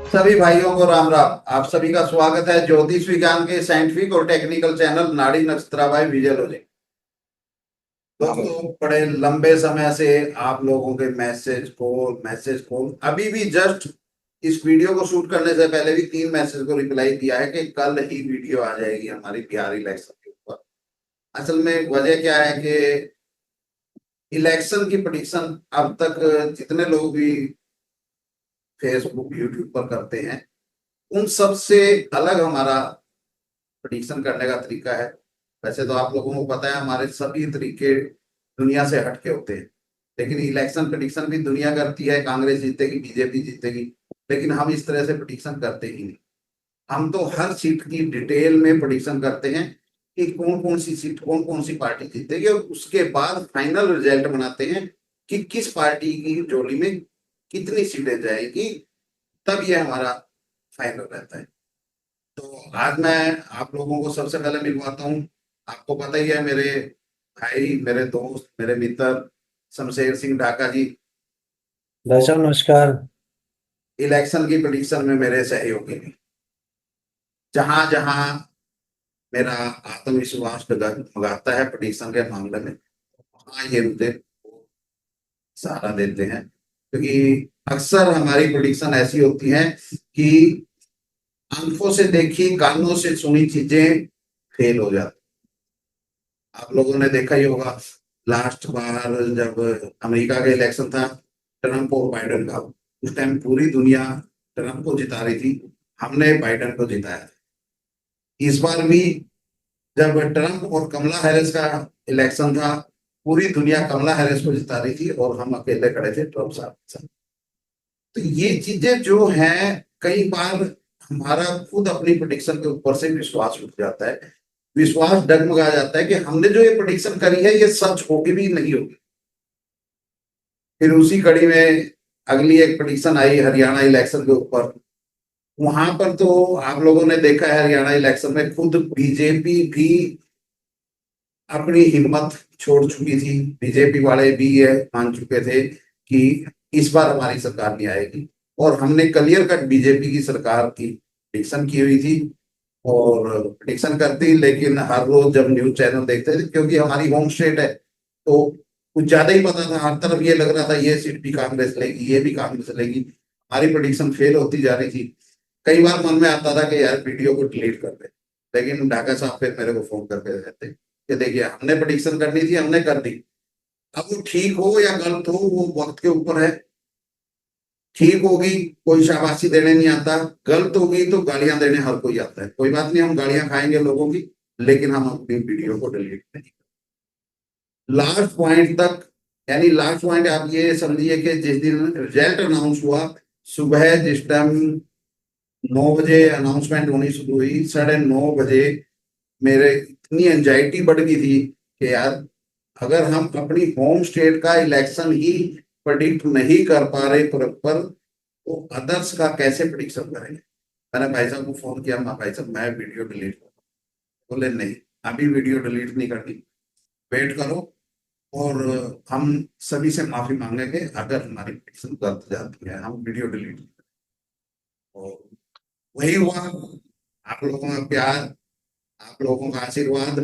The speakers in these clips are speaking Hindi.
सभी भाइयों को राम राम। आप सभी का स्वागत है ज्योतिष विज्ञान के साइंटिफिक और टेक्निकल चैनल नाड़ी नक्षत्राबाई विजयोलॉजी। दोस्तों, बड़े लंबे समय से आप लोगों के मैसेज कॉल अभी भी जस्ट इस वीडियो को शूट करने से पहले भी 3 मैसेज को रिप्लाई दिया है कि कल ही वीडियो आ जाएगी हमारी बिहार इलेक्शन के ऊपर। असल में वजह क्या है कि इलेक्शन की प्रेडिक्शन अब तक जितने लोग भी फेसबुक यूट्यूब पर करते हैं उन सब से अलग हमारा प्रेडिक्शन करने का तरीका है। वैसे तो आप लोगों को पता है हमारे सभी तरीके दुनिया से हटके होते हैं, लेकिन इलेक्शन प्रेडिक्शन भी दुनिया करती है, कांग्रेस जीतेगी बीजेपी जीतेगी, लेकिन हम इस तरह से प्रेडिक्शन करते ही नहीं। हम तो हर सीट की डिटेल में प्रेडिक्शन करते हैं कि कौन कौन सी सीट कौन कौन सी पार्टी जीतेगी, और उसके बाद फाइनल रिजल्ट बनाते हैं कि किस पार्टी की झोली में कितनी सीटें जाएगी, तब ये हमारा फाइनल रहता है। तो आज मैं आप लोगों को सबसे पहले मिलवाता हूँ। आपको पता ही है, मेरे भाई, मेरे दोस्त, मेरे मित्र शमशेर सिंह ढाका जी भाई साहब नमस्कार। इलेक्शन की प्रेडिक्शन में मेरे सहयोगी भी। जहां जहां मेरा आत्मविश्वास डगमगाता है प्रेडिक्शन के मामले में, वहां ये मुझे सहारा देते हैं, क्योंकि अक्सर हमारी प्रेडिक्शन ऐसी होती है कि आंखों से देखी कानों से सुनी चीजें फेल हो जाती। आप लोगों ने देखा ही होगा, लास्ट बार जब अमेरिका का इलेक्शन था, ट्रंप और बाइडेन का, उस टाइम पूरी दुनिया ट्रंप को जिता रही थी, हमने बाइडेन को जिताया था। इस बार भी जब ट्रंप और कमला हैरिस का इलेक्शन था, पूरी दुनिया कमला हैरिस को जिता रही थी और हम अकेले खड़े थे ट्रंप साहब के साथ। तो ये चीजें जो हैं, कई बार हमारा खुद अपनी प्रेडिक्शन के ऊपर से विश्वास उठ जाता है, विश्वास डगमगा जाता है कि हमने जो ये प्रेडिक्शन करी है ये सच होगी भी नहीं होगी। फिर उसी कड़ी में अगली एक प्रेडिक्शन आई हरियाणा इलेक्शन के ऊपर। वहां पर तो आप लोगों ने देखा है, हरियाणा इलेक्शन में खुद बीजेपी भी अपनी हिम्मत छोड़ चुकी थी। बीजेपी वाले भी ये मान चुके थे कि इस बार हमारी सरकार नहीं आएगी, और हमने क्लियर कट बीजेपी की सरकार की प्रेडिक्शन की हुई थी। और प्रेडिक्शन करती, लेकिन हर रोज जब न्यूज चैनल देखते थे, क्योंकि हमारी होम स्टेट है, तो कुछ ज्यादा ही पता था। हर तरफ ये लग रहा था ये सीट भी कांग्रेस लेगी, ये भी कांग्रेस लेगी। हमारी प्रेडिक्शन फेल होती जा रही थी। कई बार मन में आता था कि यार वीडियो को डिलीट कर दे, लेकिन ढाका साहब फिर मेरे को फोन करके कहते कि देखिए हमने प्रेडिक्शन करनी थी, हमने कर दी। अब वो ठीक हो या गलत हो वो वक्त के ऊपर है। ठीक होगी कोई शाबाशी देने नहीं आता, गलत होगी तो गालियां देने हर कोई आता है। कोई बात नहीं, हम गालियां खाएंगे लोगों की, लेकिन हम अपनी वीडियो को डिलीट नहीं। लास्ट पॉइंट तक, यानी लास्ट पॉइंट आप ये समझिए कि जिस दिन रिजल्ट अनाउंस हुआ, सुबह जिस टाइम 9 बजे अनाउंसमेंट होनी शुरू हुई, 9:30 बजे मेरे इतनी एंजाइटी बढ़ गई थी कि यार, अगर हम अपनी होम स्टेट का इलेक्शन ही प्रेडिक्ट नहीं कर पा रहे प्रॉपर, तो अदर्स का कैसे प्रिडिक्शन करेंगे। मैंने भाई साहब को फोन किया, भाई साहब मैं वीडियो डिलीट कर, बोले नहीं, अभी वीडियो डिलीट नहीं करनी, वेट करो, और हम सभी से माफी मांगेंगे अगर हमारी प्रिडिक्शन गलत जाती है, हम वीडियो डिलीट। और वही हुआ। आप लोगों का प्यार, आप लोगों का आशीर्वाद,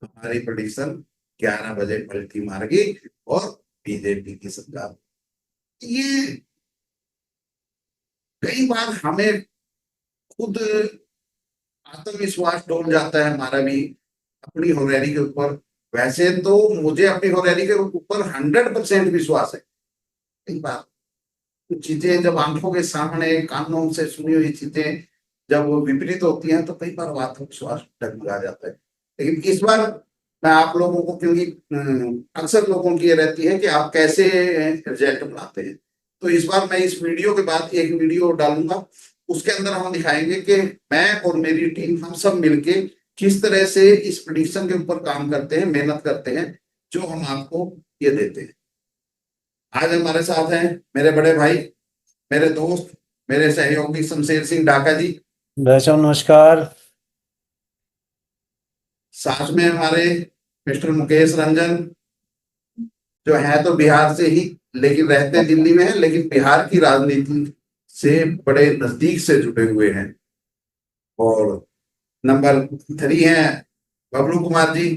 हमारी प्रिडिक्शन 11 बजे पलटी मार गई और बीजेपी की सरकार। ये कई बार हमें खुद आत्मविश्वास डोल जाता है हमारा भी अपनी होरेरी के ऊपर। वैसे तो मुझे अपनी होरेरी के ऊपर 100% विश्वास है। कई बार कुछ चीजें जब आंखों के सामने कानों से सुनी हुई चीजें जब वो विपरीत होती हैं, तो कई बार आत्मविश्वास डगमगा जाता है। लेकिन इस बार मैं आप लोगों को, क्योंकि अक्सर लोगों की ये रहती है कि आप कैसे रिजल्ट बनाते हैं, तो इस बार मैं इस वीडियो के बाद एक वीडियो डालूंगा, उसके अंदर हम दिखाएंगे कि मैं और मेरी टीम हम सब मिलके किस तरह से इस प्रेडिक्शन के ऊपर काम करते हैं, मेहनत करते हैं, जो हम आपको ये देते हैं। आज हमारे साथ हैं मेरे बड़े भाई, मेरे दोस्त, मेरे सहयोगी शमशेर सिंह ढाका जी। भाई साहब नमस्कार। साथ में हमारे मिस्टर मुकेश रंजन, जो है तो बिहार से ही, लेकिन रहते दिल्ली में है, लेकिन बिहार की राजनीति से बड़े नजदीक से जुड़े हुए हैं। और नंबर 3 है बबलू कुमार जी।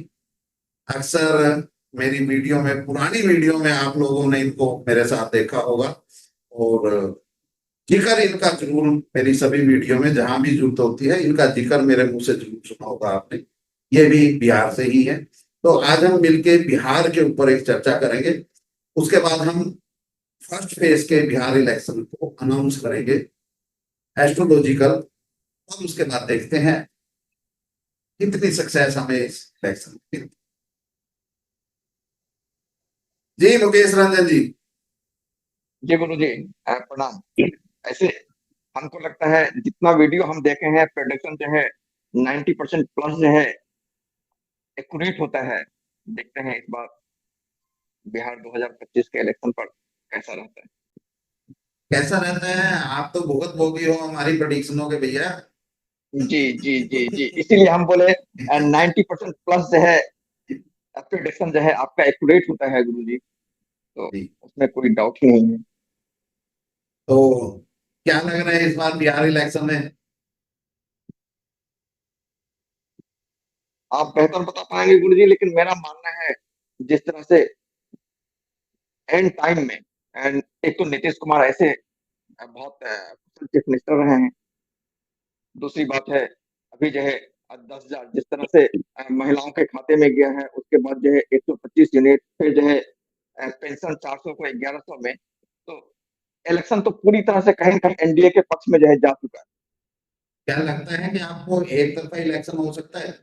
अक्सर मेरी वीडियो में, पुरानी वीडियो में आप लोगों ने इनको मेरे साथ देखा होगा। और जिक्र इनका जरूर, मेरी सभी वीडियो में जहां भी जरूरत होती है इनका जिक्र मेरे मुंह से जरूर सुना होगा आपने। ये भी बिहार से ही है। तो आज हम मिलके बिहार के ऊपर एक चर्चा करेंगे। उसके बाद हम फर्स्ट फेज के बिहार इलेक्शन को अनाउंस करेंगे एस्ट्रोलॉजिकल। और उसके बाद देखते हैं कितनी सक्सेस हमें इस इलेक्शन में मिलती। जी मुकेश रंजन जी। जी गुरु जी, प्रणाम। ऐसे हमको लगता है जितना वीडियो हम देखे हैं, प्रोडक्शन जो है 90% प्लस जो है एक्यूरेट होता है। देखते हैं इस बार बिहार 2025 के इलेक्शन पर कैसा रहता है। कैसा रहता है? आप तो भुगत भोगी हो हमारी प्रेडिक्शनों के भैया। जी जी जी जी, इसीलिए हम बोले 90% प्लस जो है प्रोडक्शन जो है आपका एक्यूरेट होता है गुरु जी। तो जी। उसमें कोई डाउट ही नहीं है। तो क्या लग रहा है इस बार बिहार इलेक्शन में? आप बेहतर बता पाएंगे गुरु जी, लेकिन मेरा मानना है जिस तरह से एंड टाइम में, एंड एक तो नीतीश कुमार ऐसे बहुत चीफ मिनिस्टर रहे हैं। दूसरी बात है अभी जो है 10,000 जिस तरह से महिलाओं के खाते में गया है, उसके बाद जो है 125 यूनिट, फिर जो है पेंशन 400 को 1100 में। तो इलेक्शन तो पूरी तरह से कहीं ना कहीं एनडीए के पक्ष में जो है जा चुका है। क्या लगता है कि आपको एक तरफा इलेक्शन हो सकता है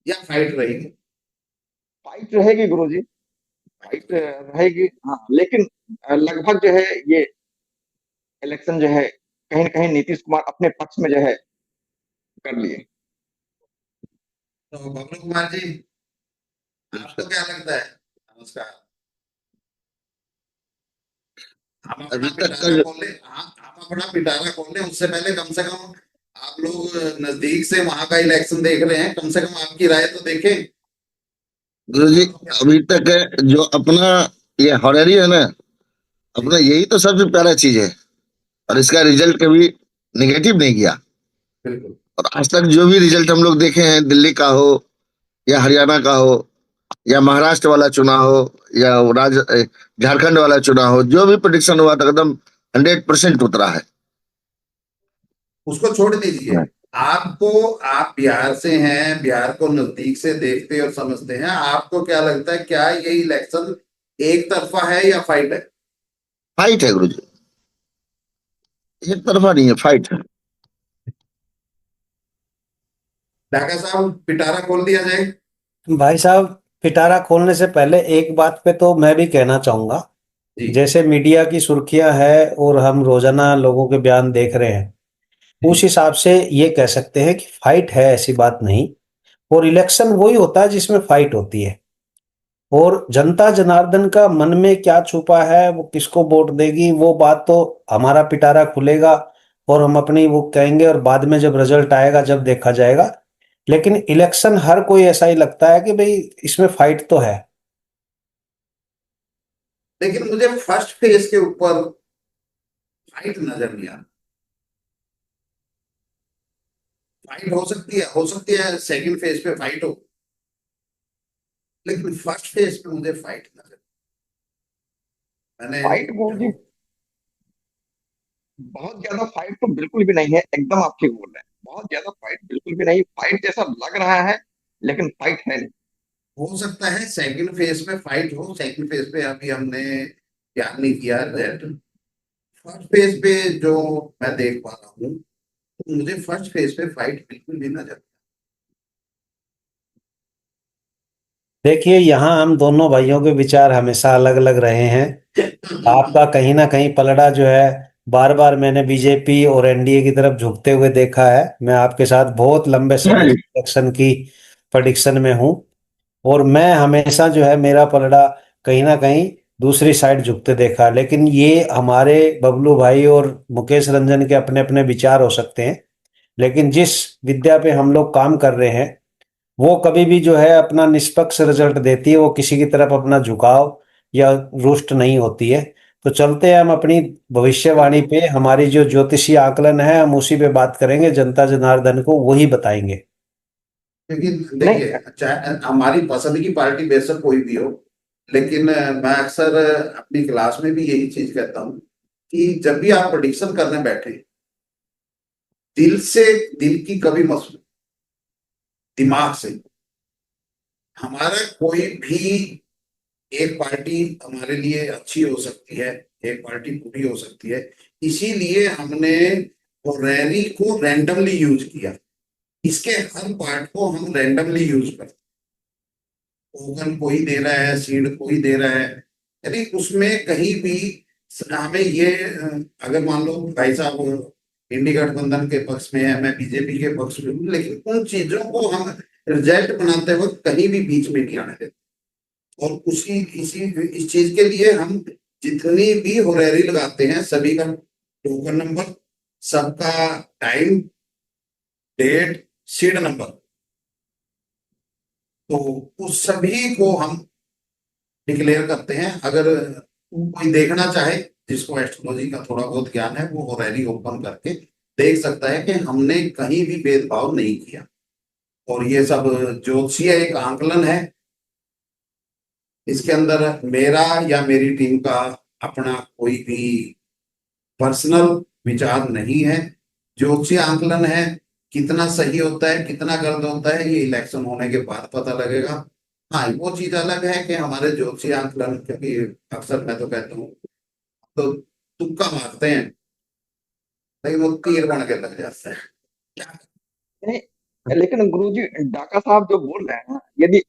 या फाइट रहेगी? फाइट रहेगी गुरु जी, फाइट रहेगी, हाँ। लेकिन लगभग जो है ये इलेक्शन जो है कहीं ना कहीं नीतीश कुमार अपने पक्ष में जो है कर लिए। तो बबलू कुमार जी, आपको क्या लगता है? नमस्कार। हम अपना अभी तक का पिटारा खोल ले, हाँ हम अपना पिटारा खोल ले, उससे पहले कम से कम आप लोग नजदीक से वहां का इलेक्शन देख रहे हैं, कम से कम आपकी राय तो देखें। गुरु जी, अभी तक जो अपना ये हॉनरी है ना, अपना यही तो सबसे प्यारा चीज है। और इसका रिजल्ट कभी निगेटिव नहीं गया। बिल्कुल। और आज तक जो भी रिजल्ट हम लोग देखे हैं, दिल्ली का हो या हरियाणा का हो या महाराष्ट्र वाला चुनाव हो या झारखंड वाला चुनाव हो, जो भी प्रेडिक्शन हुआ था एकदम 100% उतरा है। उसको छोड़ दीजिए। आपको, आप बिहार से हैं, बिहार को नजदीक से देखते और समझते हैं, आपको क्या लगता है क्या ये इलेक्शन एक तरफा है या फाइट है? फाइट है गुरु जी, एक तरफा नहीं है, फाइट है। ढाका साहब, पिटारा खोल दिया जाए। भाई साहब, पिटारा खोलने से पहले एक बात पे तो मैं भी कहना चाहूंगा। जी। जैसे मीडिया की सुर्खियां है और हम रोजाना लोगों के बयान देख रहे हैं, उस जी। हिसाब से ये कह सकते हैं कि फाइट है, ऐसी बात नहीं। और इलेक्शन वही होता है जिसमें फाइट होती है। और जनता जनार्दन का मन में क्या छुपा है, वो किसको वोट देगी, वो बात तो हमारा पिटारा खुलेगा और हम अपनी वो कहेंगे, और बाद में जब रिजल्ट आएगा जब देखा जाएगा। लेकिन इलेक्शन हर कोई ऐसा ही लगता है कि भाई इसमें फाइट तो है। लेकिन मुझे फर्स्ट फेज के ऊपर फाइट नजर नहीं आ रहा। फाइट हो सकती है, हो सकती है सेकंड फेज पे फाइट हो, लेकिन फर्स्ट फेज पे मुझे फाइट नजर, मैंने फाइट गुरु जी, जो बहुत ज्यादा फाइट तो बिल्कुल भी नहीं है, एकदम आप ठीक बोल रहे हैं। बहुत ज्यादा फाइट बिल्कुल भी नहीं, फाइट जैसा लग रहा है लेकिन फाइट है नहीं। हो सकता है सेकंड फेज पे फाइट हो। सेकंड फेज पे अभी हमने ध्यान नहीं किया दैट। फर्स्ट फेज पे जो मैं देख पा रहा हूँ, तो मुझे फर्स्ट फेज पे फाइट बिल्कुल भी नजर। देखिए, यहाँ हम दोनों भाइयों के विचार हमेशा अलग अलग रहे हैं। आपका कहीं ना कहीं पलड़ा जो है, बार बार मैंने बीजेपी और एनडीए की तरफ झुकते हुए देखा है। मैं आपके साथ बहुत लंबे समय से इलेक्शन की प्रेडिक्शन में हूँ। और मैं हमेशा जो है, मेरा पलड़ा कहीं ना कहीं दूसरी साइड झुकते देखा। लेकिन ये हमारे बबलू भाई और मुकेश रंजन के अपने अपने विचार हो सकते हैं। लेकिन जिस विद्या पे हम लोग काम कर रहे हैं, वो कभी भी जो है अपना निष्पक्ष रिजल्ट देती है। वो किसी की तरफ अपना झुकाव या रुष्ट नहीं होती है। तो चलते हैं हम अपनी भविष्यवाणी पे। हमारी जो ज्योतिषीय आकलन है हम उसी पे बात करेंगे, जनता जनार्दन को वही बताएंगे। क्योंकि नहीं देखिए, चाहे हमारी पसंद की पार्टी बेशक कोई भी हो, लेकिन मैं अक्सर अपनी क्लास में भी यही चीज कहता हूँ कि जब भी आप प्रेडिक्शन करने बैठे, दिल से, दिल की कभी मत सुनो, दिमाग से। हमारा कोई भी, एक पार्टी हमारे लिए अच्छी हो सकती है, एक पार्टी बुरी हो सकती है, इसीलिए हमने वो रैली को रैंडमली यूज किया। इसके हर पार्ट को हम रैंडमली यूज करते, टोकन कोई दे रहा है, सीड कोई दे रहा है, यानी उसमें कहीं भी हमें ये अगर मान लो भाई साहब इंडी गठबंधन के पक्ष में है, मैं बीजेपी के पक्ष में हूँ, लेकिन उन चीजों को हम रिजल्ट बनाते वक्त कहीं भी बीच में नहीं आने देते। और उसी इसी इस चीज के लिए हम जितनी भी होरेरी लगाते हैं, सभी का टोकन नंबर, सबका टाइम, डेट, सीड नंबर, तो उस सभी को हम डिक्लेयर करते हैं। अगर कोई देखना चाहे, जिसको एस्ट्रोलॉजी का थोड़ा बहुत ज्ञान है, वो होरेरी ओपन करके देख सकता है कि हमने कहीं भी भेदभाव नहीं किया। और ये सब ज्योतिषीय एक आंकलन है, इसके अंदर मेरा या मेरी टीम का अपना कोई भी पर्सनल विचार नहीं है। ज्योतिषीय आंकलन है, कितना सही होता है कितना गलत होता है ये इलेक्शन होने के बाद पता लगेगा। हाँ, वो चीज अलग है कि हमारे ज्योतिषीय आंकलन, क्योंकि अक्सर मैं तो कहता हूँ तो तुक्का मारते हैं, लेकिन वो तीर बन के लग जाता है। क्या नहीं, लेकिन गुरुजी डाका साहब जो बोल रहे हैं ना, यदि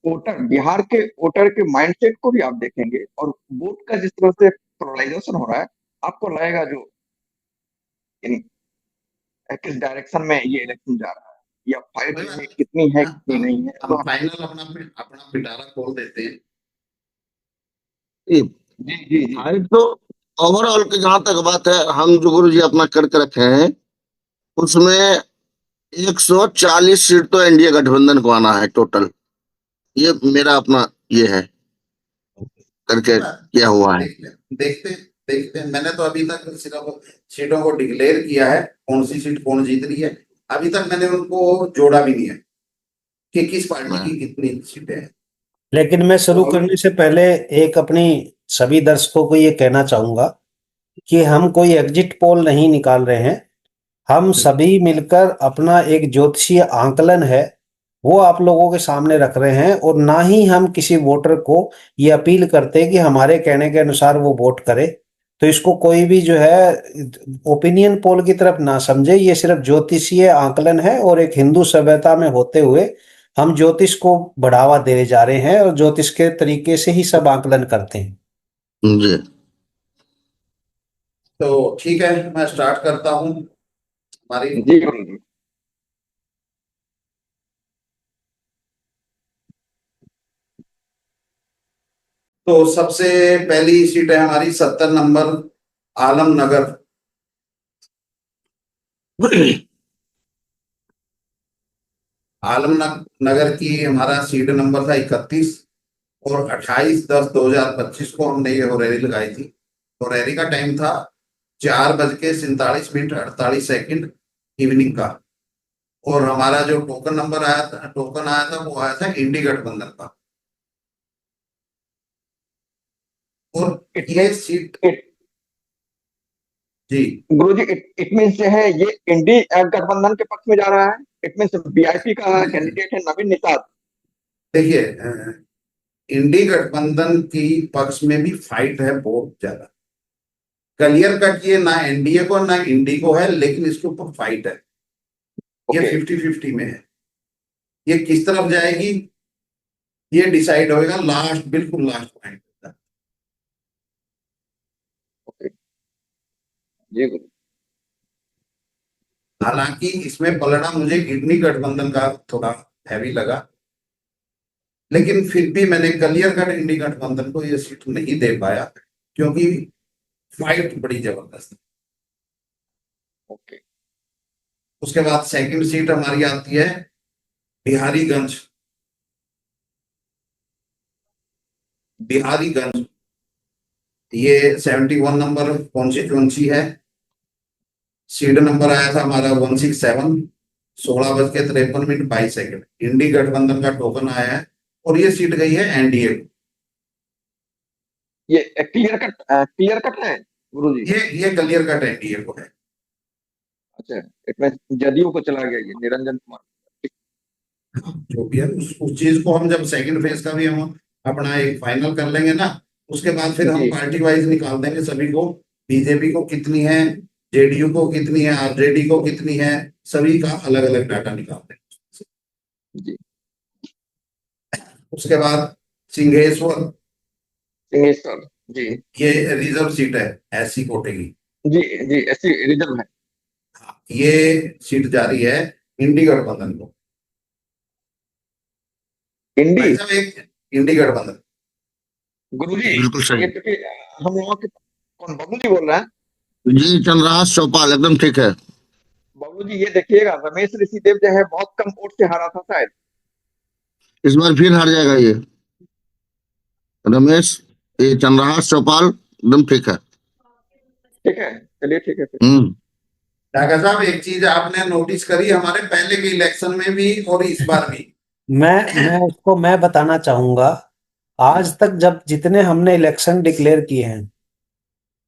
वोटर, बिहार के वोटर के माइंडसेट को भी आप देखेंगे और वोट का जिस तरह से पोलराइजेशन हो रहा है, आपको लगेगा जो इन किस डायरेक्शन में ये इलेक्शन जा रहा है, या फाइट भाई, में कितनी है कितनी हम नहीं है, हम तो फाइनल अपना अपना पिटारा खोल देते हैं। जी जी जी जी। फाइट तो ओवरऑल की जहां तक बात है, हम जो गुरु जी अपना करके रखे हैं उसमें 140 सीट तो एनडीए गठबंधन को आना है टोटल। ये मेरा अपना ये है करके किया हुआ है। देखते देखते हैं। मैंने तो अभी तक सिर्फ सीटों को डिक्लेयर किया है, कौन सी सीट कौन जीत रही है। अभी तक मैंने उनको जोड़ा भी नहीं है कि किस पार्टी की कितनी सीटें हैं। लेकिन मैं तो शुरू करने से पहले एक अपनी सभी दर्शकों को ये कहना चाहूंगा कि हम कोई एग्जिट पोल नहीं निकाल रहे हैं। हम सभी मिलकर अपना एक ज्योतिषीय आंकलन है वो आप लोगों के सामने रख रहे हैं, और ना ही हम किसी वोटर को ये अपील करते कि हमारे कहने के अनुसार वो वोट करे। तो इसको कोई भी जो है ओपिनियन पोल की तरफ ना समझे, ये सिर्फ ज्योतिषीय आंकलन है, और एक हिंदू सभ्यता में होते हुए हम ज्योतिष को बढ़ावा देने जा रहे हैं, और ज्योतिष के तरीके से ही सब आंकलन करते हैं। जी तो ठीक है, मैं स्टार्ट करता हूँ हमारी। जी गुरुजी। तो सबसे पहली सीट है हमारी 70 नंबर, आलमनगर। आलमनगर की हमारा सीट नंबर था 31, और 28/10/2025 को हमने ये होरेरी लगाई थी। होरेरी का टाइम था 4:47:48 इवनिंग का। और हमारा जो टोकन नंबर आया था, टोकन आया था, वो आया था इंडी गठबंधन का। और इट ये मीन सीट, इट जी गुरुजी, इट मीन्स है ये इंडी गठबंधन के पक्ष में जा रहा है। इट मीन्स बीआईपी का कैंडिडेट है नवीन निषाद। देखिए, इंडी गठबंधन की पक्ष में भी फाइट है बहुत ज्यादा। क्लियर कट ये ना एनडीए को ना इंडी को है, लेकिन इसके ऊपर फाइट है। ये ओके 50-50 में है। ये किस तरफ जाएगी ये डिसाइड होएगा लास्ट, बिल्कुल लास्ट पॉइंट। ओके जी गुरु। हालांकि इसमें पलड़ा मुझे इंडी गठबंधन का थोड़ा हैवी लगा, लेकिन फिर भी मैंने क्लियर कट इंडी गठबंधन को ये सीट नहीं दे पाया, क्योंकि फाइट बड़ी जबरदस्त है। ओके उसके बाद सेकंड सीट हमारी आती है बिहारीगंज। बिहारीगंज ये 71 नंबर कॉन्स्टिट्यूंसी है। सीट नंबर आया था हमारा 167, 16:53 इंडी गठबंधन का टोकन आया है और ये सीट गई है एनडीए को। ये क्लियर कट है गुरुजी। ये क्लियर कट एनडीए को है। अच्छा, इसमें जदयू को चला गया ये निरंजन कुमार। जो भी है उस चीज को हम जब सेकंड फेज का भी हम अपना एक फाइनल कर लेंगे ना, उसके बाद फिर हम जी। पार्टी वाइज निकाल देंगे सभी को, बीजेपी को कितनी है, जेडीयू को कितनी है, आरजेडी को कितनी है, सभी का अलग अलग डाटा निकाल देंगे। जी उसके बाद सिंहेश्वर, सिंहेश्वर जी। ये रिजर्व सीट है एससी कोटे की। जी जी ऐसी रिजर्व है। हाँ, ये सीट जा रही है इंडी गठबंधन को। इंडी भाई साहब एक इंडी गठबंधन। गुरुजी बिल्कुल सही। ये क्योंकि हम लोगों के कौन बबलू जी बोल रहे हैं। जी चंद्रहास चौपाल एकदम ठीक है। बबलू जी ये देखिएगा, रमेश ऋषिदेव जो है बहुत कम वोट से हारा था शायद। इस बार फिर हार जाएगा ये रमेश। ये चंद्रहास चौपाल एकदम ठीक है। ठीक है, चलिए ठीक है फिर। डाका साहब एक चीज आपने नोटिस करी हमारे पहले के इलेक्शन में भी और इस बार भी। मैं बताना चाहूंगा, आज तक जब जितने हमने इलेक्शन डिक्लेयर किए हैं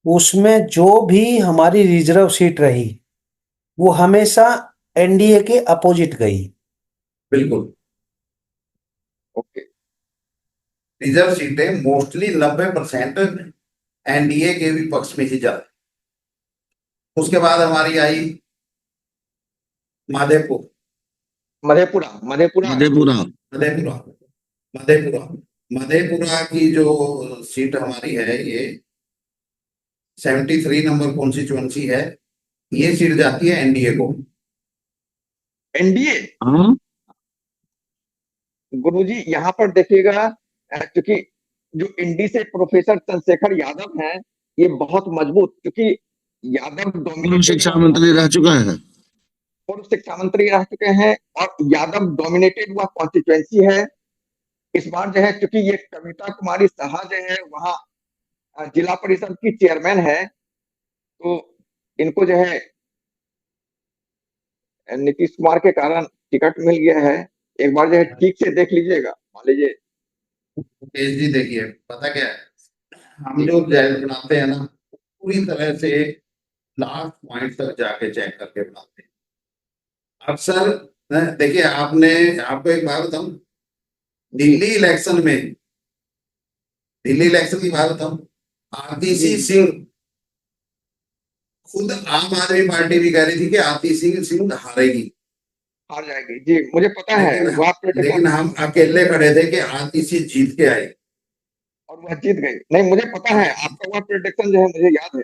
उसमें जो भी हमारी रिजर्व सीट रही वो हमेशा एनडीए के अपोजिट गई। बिल्कुल ओके। रिजर्व सीटें मोस्टली 90% एनडीए के भी पक्ष में ही जाती। उसके बाद हमारी आई माधेपुर, मधेपुरा मधेपुरा मधेपुरा। मधेपुरा मधेपुरा मधेपुरा की जो सीट हमारी है ये 73 नंबर कॉन्स्टिट्यूंसी है। ये सीट जाती है एनडीए को। एनडीए। हाँ गुरुजी यहाँ पर देखिएगा, क्योंकि जो इंडी से प्रोफेसर चंद्रशेखर यादव हैं ये बहुत मजबूत, क्योंकि यादव पूर्व डोमिनेटेड शिक्षा मंत्री रह चुका है। पूर्व शिक्षा मंत्री रह चुके हैं और यादव डोमिनेटेड हुआ कॉन्स्टिट्यूएंसी है। इस बार जो है क्योंकि ये कविता कुमारी साहा जो है वहाँ जिला परिषद की चेयरमैन है, तो इनको जो है नीतीश कुमार के कारण टिकट मिल गया है। एक बार जो है ठीक से देख लीजिएगा, मान लीजिए। मुकेश जी देखिए पता क्या है, हम जो रिजल्ट बनाते हैं ना पूरी तरह से लास्ट पॉइंट तक जाके चेक करके बनाते हैं। अक्सर देखिए आपने, आपको एक बात बताऊं, दिल्ली इलेक्शन की बात बताऊं, आतिशी सिंह खुद आम आदमी पार्टी भी कह रही थी कि आतिशी सिंह हारेगी, हार जाएगी। जी मुझे पता है वह लेकिन हम अकेले खड़े थे कि आतिशी जीत के आई और वह जीत गई। नहीं मुझे पता है आपका वह प्रेडिक्शन जो है मुझे याद है।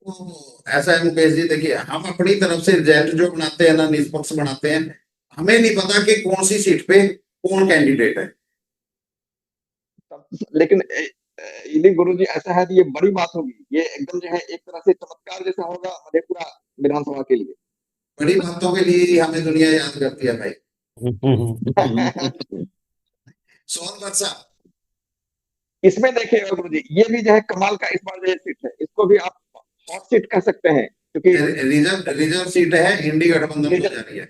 तो ऐसा है मुकेश जी, देखिए हम अपनी तरफ से रिजल्ट जो बनाते हैं ना निष्पक्ष बनाते हैं। हमें नहीं पता कि कौन सी सीट पे कौन कैंडिडेट है। लेकिन यदि गुरु जी ऐसा है तो ये बड़ी बात होगी, ये एकदम जो है एक तरह से चमत्कार जैसा होगा मधेपुरा विधानसभा के लिए। बड़ी बातों के लिए ही हमें दुनिया याद करती है भाई। सोन वर्षा इसमें देखिएगा गुरु जी ये भी जो है कमाल का इस बार जो है सीट है, इसको भी आप हॉट सीट कह सकते हैं क्योंकि रिजर्व सीट है, इंडी गठबंधन को जा रही है।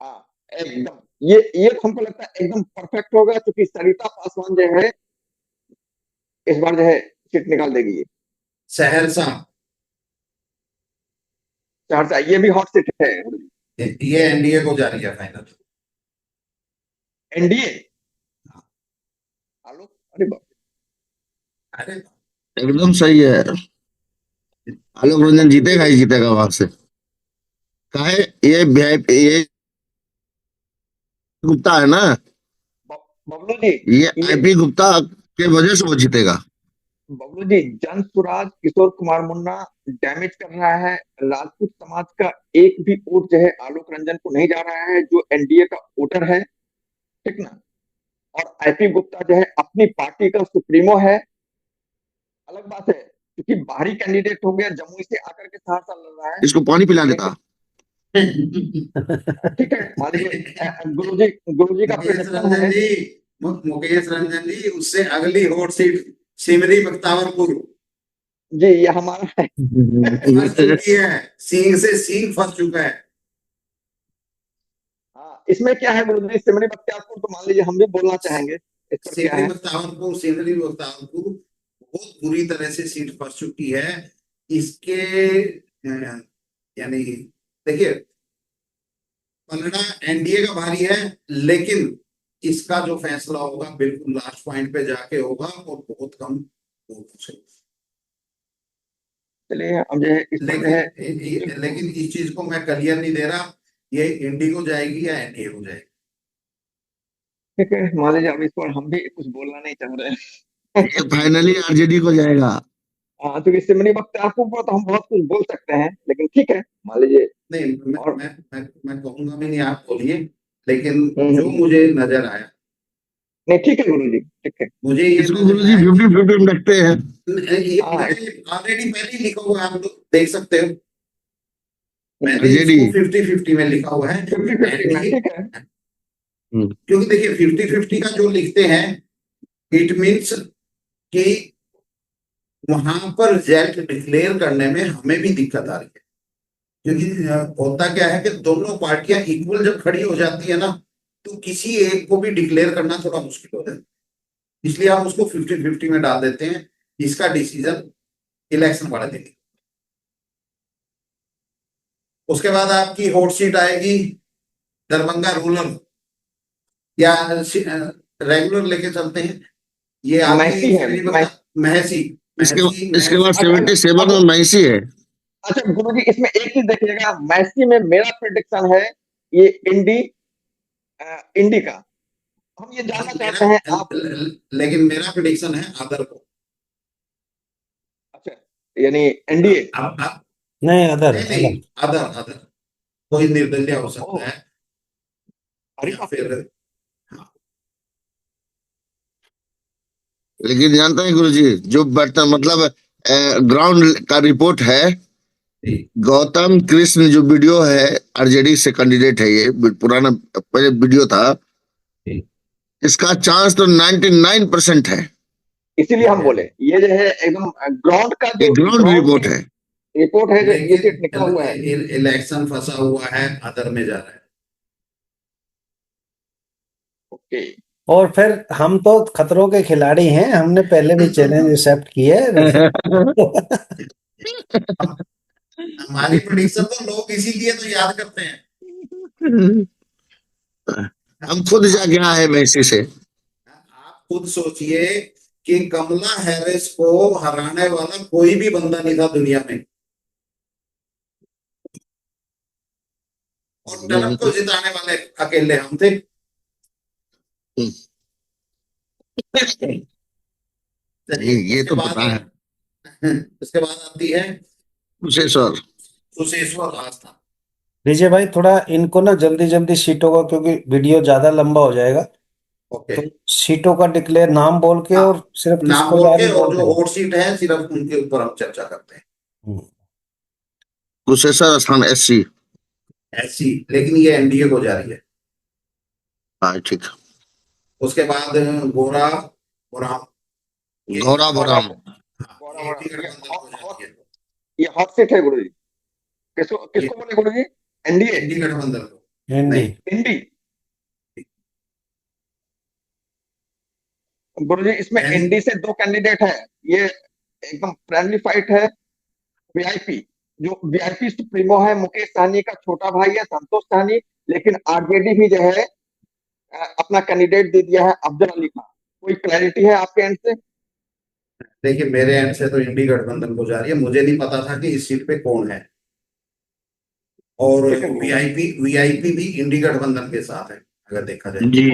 हाँ एकदम ये तो हमको लगता है एकदम परफेक्ट होगा, क्योंकि सरिता पासवान जो है इस बार जो है सीट निकाल देगी। ये सहरसा, सहरसा ये भी हॉट सीट है। ये एनडीए को जा रही है फाइनल। एनडीए आलोक, अरे बाप अरे एकदम सही है। आलोक रंजन जीतेगा ही जीतेगा वहां से। काहे ये गुप्ता है ना, बबलू जी ये आईपी गुप्ता के वजह से वो जीतेगा। बबलू जी जन स्वराज किशोर कुमार मुन्ना डैमेज कर रहा है। राजपूत समाज का एक भी वोट जो है आलोक रंजन को नहीं जा रहा है, जो एनडीए का वोटर है, ठीक ना। और आईपी गुप्ता जो है अपनी पार्टी का सुप्रीमो है। अलग बात है क्योंकि बाहरी कैंडिडेट हो गया, जमुई से आकर के सहरसा लड़ रहा है। इसको पानी पिला देता। ठीक है, मान लीजिए गुरुजी का मुकेश प्रेडिक्शन रंजन है। जी, मुकेश रंजन जी उससे अगली हॉट सीट सिमरी बख्तावरपुर जी ये हमारा है। फंस चुकी है, सींग से सींग फंस चुका है। हाँ, इसमें क्या है गुरुजी, सिमरी बख्तियारपुर तो मान लीजिए हम भी बोलना चाहेंगे, इस पर क्या है? सिमरी बख्तावरपुर बहुत बुरी तरह से सीट फंस चुकी है। इसके यानी देखिए, पलड़ा एनडीए का भारी है, लेकिन इसका जो फैसला होगा बिल्कुल लास्ट पॉइंट पे जाके होगा और बहुत कम वोटों से। चलिए अब जो है इस पर जो है लेकिन इस चीज को मैं क्लियर नहीं दे रहा, ये इंडी को जाएगी या एनडीए को जाएगी। ठीक है, मान लीजिए अब इस पर हम भी कुछ बोलना नहीं चाह रहे हैं। ये फाइनली आरजेडी को जाएगा। हाँ, क्योंकि सिमरी बख्तियारपुर पर तो हम बहुत कुछ बोल सकते हैं, लेकिन ठीक है मान लीजिए। नहीं, और मैं कहूंगा भी नहीं, आप बोलिए, लेकिन हम्म, जो मुझे नजर आया, नहीं ठीक है गुरुजी, ठीक है। मुझे ये इसको नजर गुरुजी आया 50-50 में रखते हैं। कि हाँ ऑलरेडी पहले ही लिखा हुआ है, आप लोग देख सकते हो, पहले आरजेडी इसको 50-50 में लिखा हुआ है 50-50 में, एनडीए। ठीक है। क्योंकि देखिए 50-50 का जो लिखते हैं, इट मीन्स कि वहां पर रिजल्ट डिक्लेयर करने में हमें भी दिक्कत आ रही है। क्योंकि होता क्या है कि दोनों पार्टियां इक्वल जब खड़ी हो जाती है ना, तो किसी एक को भी डिक्लेयर करना थोड़ा मुश्किल हो जाता है। इसलिए हम उसको 50-50 में डाल देते हैं। इसका डिसीजन इलेक्शन वाले देंगे। उसके बाद आपकी हॉट सीट आएगी दरभंगा रूरल, या रेगुलर लेके चलते हैं। ये मैसी आपकी है, महसी इसके इसके बाद अच्छा 77 में मैसी है। अच्छा गुरुजी, इसमें एक चीज देखिएगा, मैसी में मेरा प्रेडिक्शन है ये इंडी, इंडी का। हम ये जानना चाहते हैं आप। लेकिन मेरा प्रेडिक्शन है आदर को। अच्छा, यानी एनडीए। अब नहीं, अदर नहीं, अदर अदर अदर कोई निर्दलीय हो ओ, सकता है, अरे या बाप फिर रे। लेकिन जानते हैं गुरुजी, जो बर्तन मतलब ग्राउंड का रिपोर्ट है, गौतम कृष्ण जो वीडियो है, आरजेडी से कैंडिडेट है, ये पुराना पहले वीडियो था, इसका चांस तो 99% है। इसीलिए हम बोले ये जो है एकदम ग्राउंड का, ये जो ग्राउंड ग्राउंड रिपोर्ट है। रिपोर्ट है, जो ये सीट निकला हुआ है। लेकिन इलेक्शन फंसा हुआ है, अदर में जा रहा है। ओके। और फिर हम तो खतरों के खिलाड़ी हैं, हमने पहले भी चैलेंज एक्सेप्ट किए हमारी प्रेडिक्शन तो लोग इसीलिए तो याद करते हैं। हम खुद जाके आए हैं मैसी से। आप खुद सोचिए कि कमला हैरिस को हराने वाला कोई भी बंदा नहीं था दुनिया में, और ट्रंप को जिताने वाले अकेले हम थे। ये तो पता है। उसके बाद आती है कुशेश्वर। कुशेश्वर आस्था। विजय भाई, थोड़ा इनको ना जल्दी जल्दी सीटों का, क्योंकि वीडियो ज्यादा लंबा हो जाएगा, ओके, तो सीटों का डिक्लेयर नाम बोल के हाँ, और सिर्फ नाम किसको बोल जा के, रही और बोल जो के। हॉट सीट है सिर्फ उनके ऊपर हम चर्चा करते हैं। कुशेश्वर स्थान एससी। ऐसी, लेकिन ये एनडीए को जा रही है। हाँ ठीक। उसके बाद गोरा बोराम, ये गौरा बोराम। बड़ा ये बड़ा भी गठबंधन को जा रही है। ये हॉट सीट है गुरुजी। किसको ये किसको बोले गुरुजी? एनडीए, एनडी गठबंधन को एनडी। नहीं। इंडी। गुरुजी इसमें एन इंडी से दो कैंडिडेट है, ये एकदम फ्रेंडली फाइट है। वीआईपी, जो वीआईपी सुप्रीमो है, मुकेश सहनी का छोटा भाई है संतोष सहनी, लेकिन आरजेडी भी जो है अपना कैंडिडेट दे दिया है अफजल अली खान। कोई क्लैरिटी है आपके एंड से? देखिए, मेरे एंड से तो इंडी गठबंधन को जा रही है। मुझे नहीं पता था कि इस सीट पे कौन है, और ठीक है गुरुजी। वीआईपी भी इंडी गठबंधन के साथ है, अगर देखा जाए। जी।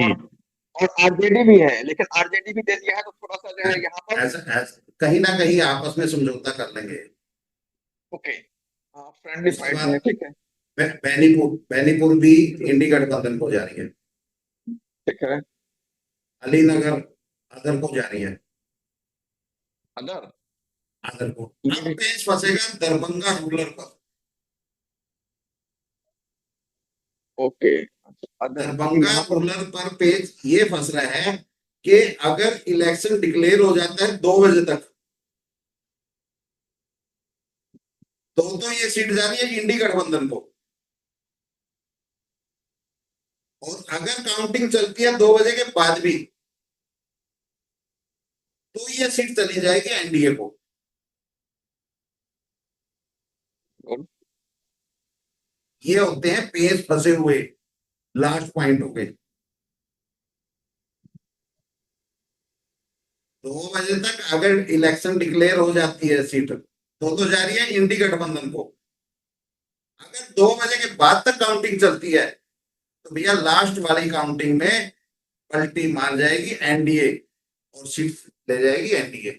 और आरजेडी भी है, लेकिन आरजेडी भी दे दिया है, तो थोड़ा सा जो है यहाँ पर ऐसा कहीं ना कहीं आपस में समझौता कर लेंगे। ओके, फ्रेंडली उसके फाइट बाद है, ठीक है। बेनीपुर भी इंडी गठबंधन को जा रही है। ठीक है। अलीनगर अदर को जा रही है। अदर, अदर को ये अब भी पेच फंसेगा दरभंगा रूरल पर। ओके। अदर, क्योंकि दरभंगा यहाँ पर रूरल पर पेच ये फंस रहा है कि अगर इलेक्शन डिक्लेयर हो जाता है 2 बजे तक, तो ये सीट जा रही है इंडी गठबंधन को, और अगर काउंटिंग चलती है 2 बजे के बाद भी, तो ये सीट चली जाएगी एनडीए को। ये होते हैं पेज फंसे हुए, लास्ट पॉइंट हो गए। 2 बजे तक अगर इलेक्शन डिक्लेयर हो जाती है सीट, तो जा रही है इंडी गठबंधन को। अगर 2 बजे के बाद तक काउंटिंग चलती है, तो भैया लास्ट वाली काउंटिंग में पलटी मार जाएगी एनडीए, और सीट ले जाएगी एनडीए।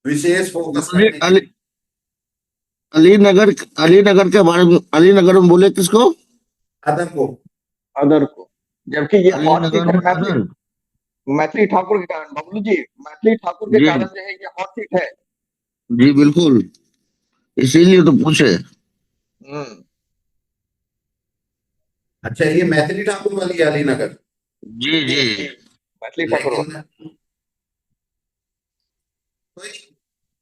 विशेष फोकस अलीनगर के बारे में, अलीनगर में बोले किसको? अदर को। अदर को, जबकि ये हॉट सीट अलीनगर है में अदर। मैथिली ठाकुर के कारण। बबलू जी, मैथिली ठाकुर के जी। कारण जो है ये हॉट सीट है। जी बिल्कुल, इसीलिए तो पूछे। अच्छा, ये मैथिली ठाकुर वाली है अलीनगर। जी जी। मैथिली ठाकुर लेकिन कोई नहीं,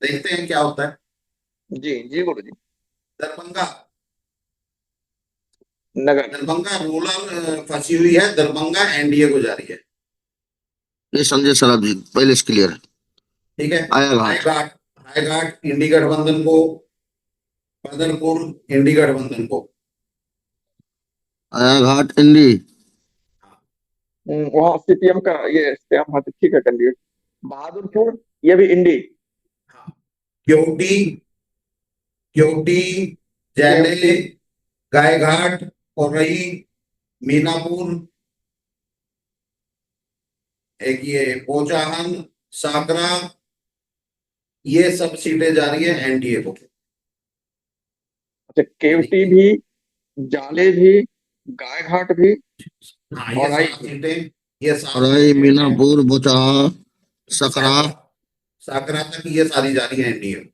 देखते हैं क्या होता है। जी जी गुरु जी। दरभंगा, नगर दरभंगा रूरल फंसी हुई है, दरभंगा एनडीए को जा रही है। ये संजय सराफ जी पहले से क्लियर है। ठीक है। आया घाट। हाईघाट, हाईघाट इंडी गठबंधन को, बदरपुर इंडी गठबंधन को। आया घाट इंडी। वहाँ सीपीएम का ये स्टैम्प हाथ, ठीक है कैंडिडेट। बहादुरपुर ये भी इंडी। क्योटी, क्योटी, जैले, केवटी, गायघाट, औरई, मीनापुर, एक ये पोचाहन, साकरा, ये सब सीटें जा रही है एनडीए को। अच्छा केवटी भी, जाले भी, गायघाट भी, हाँ, ये औरई 7 सीटें, ये 7 औरई, मीनापुर, बोचाहा, सकरा। साकरा तक ये सारी जा रही है एनडीए को।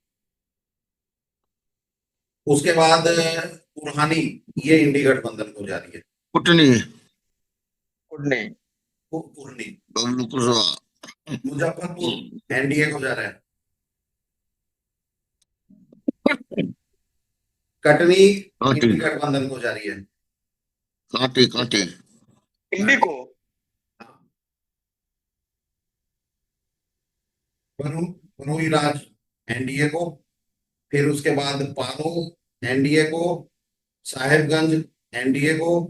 उसके बाद पुरहानी, ये इंडी गठबंधन को जा रही है। कुटनी, कुडनी, पुरनी, बबलू कुशवाहा। मुजफ्फरपुर एनडीए को जा रहा है। कटनी कांटी, इंडी गठबंधन को जा रही है। कांटी कांटी। इंडी को। बरूई राज एनडीए को, फिर उसके बाद पारो एनडीए को, साहेबगंज एनडीए को,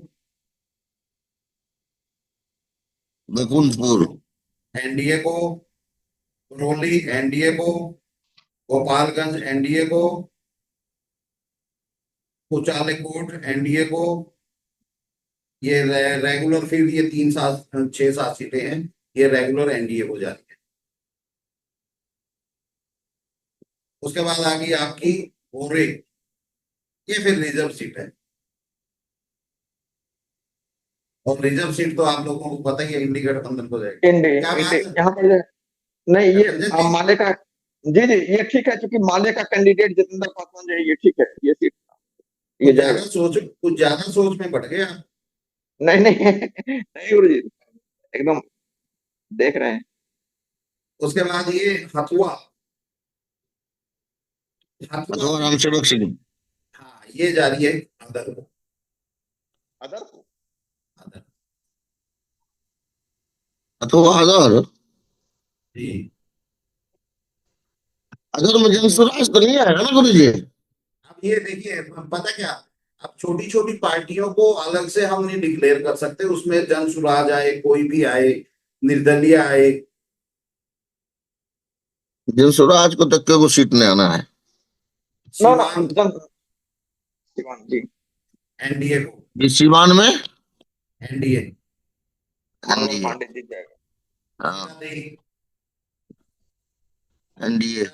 बकुंठपुर, एनडीए को, करौली एनडीए को, गोपालगंज एनडीए को, कुचालीकोट एनडीए को। ये रेगुलर, फिर ये 6-7 सीटें हैं, ये रेगुलर एनडीए को जा रही है। उसके बाद आ गई आपकी भोरे, ये फिर रिजर्व सीट है, और रिजर्व सीट तो आप लोगों को पता ही है इंडी गठबंधन को जाएगी। इंडी क्या बात इंडी है? यहाँ पर नहीं, ये संजय जी, माले का। जी जी ये ठीक है, क्योंकि माले का कैंडिडेट जितेंद्र पासवान जो है, ये ठीक है, ये सीट ये जाएगा। कुछ ज्यादा सोच में बढ़ गया। नहीं नहीं नहीं गुरु जी, एकदम देख रहे हैं। उसके बाद ये हथुआ, अथवा राम सेवक सिंह। हाँ, ये जा रही है अदर को। अदर को, अदर, अथवा अदर। जी। अदर में जनसुराज तो नहीं आएगा ना गुरु जी? अब ये देखिए, पता क्या, अब छोटी छोटी पार्टियों को अलग से हम नहीं डिक्लेयर कर सकते, उसमें जन सुराज आए, कोई भी आए, निर्दलीय आए। जनसुराज को तक को सीट नहीं आना है। ना ना सीवान सिवान जी, एनडीए को, इस सीवान में एनडीए। मंगल पांडे जीत जाएगा। एनडीए।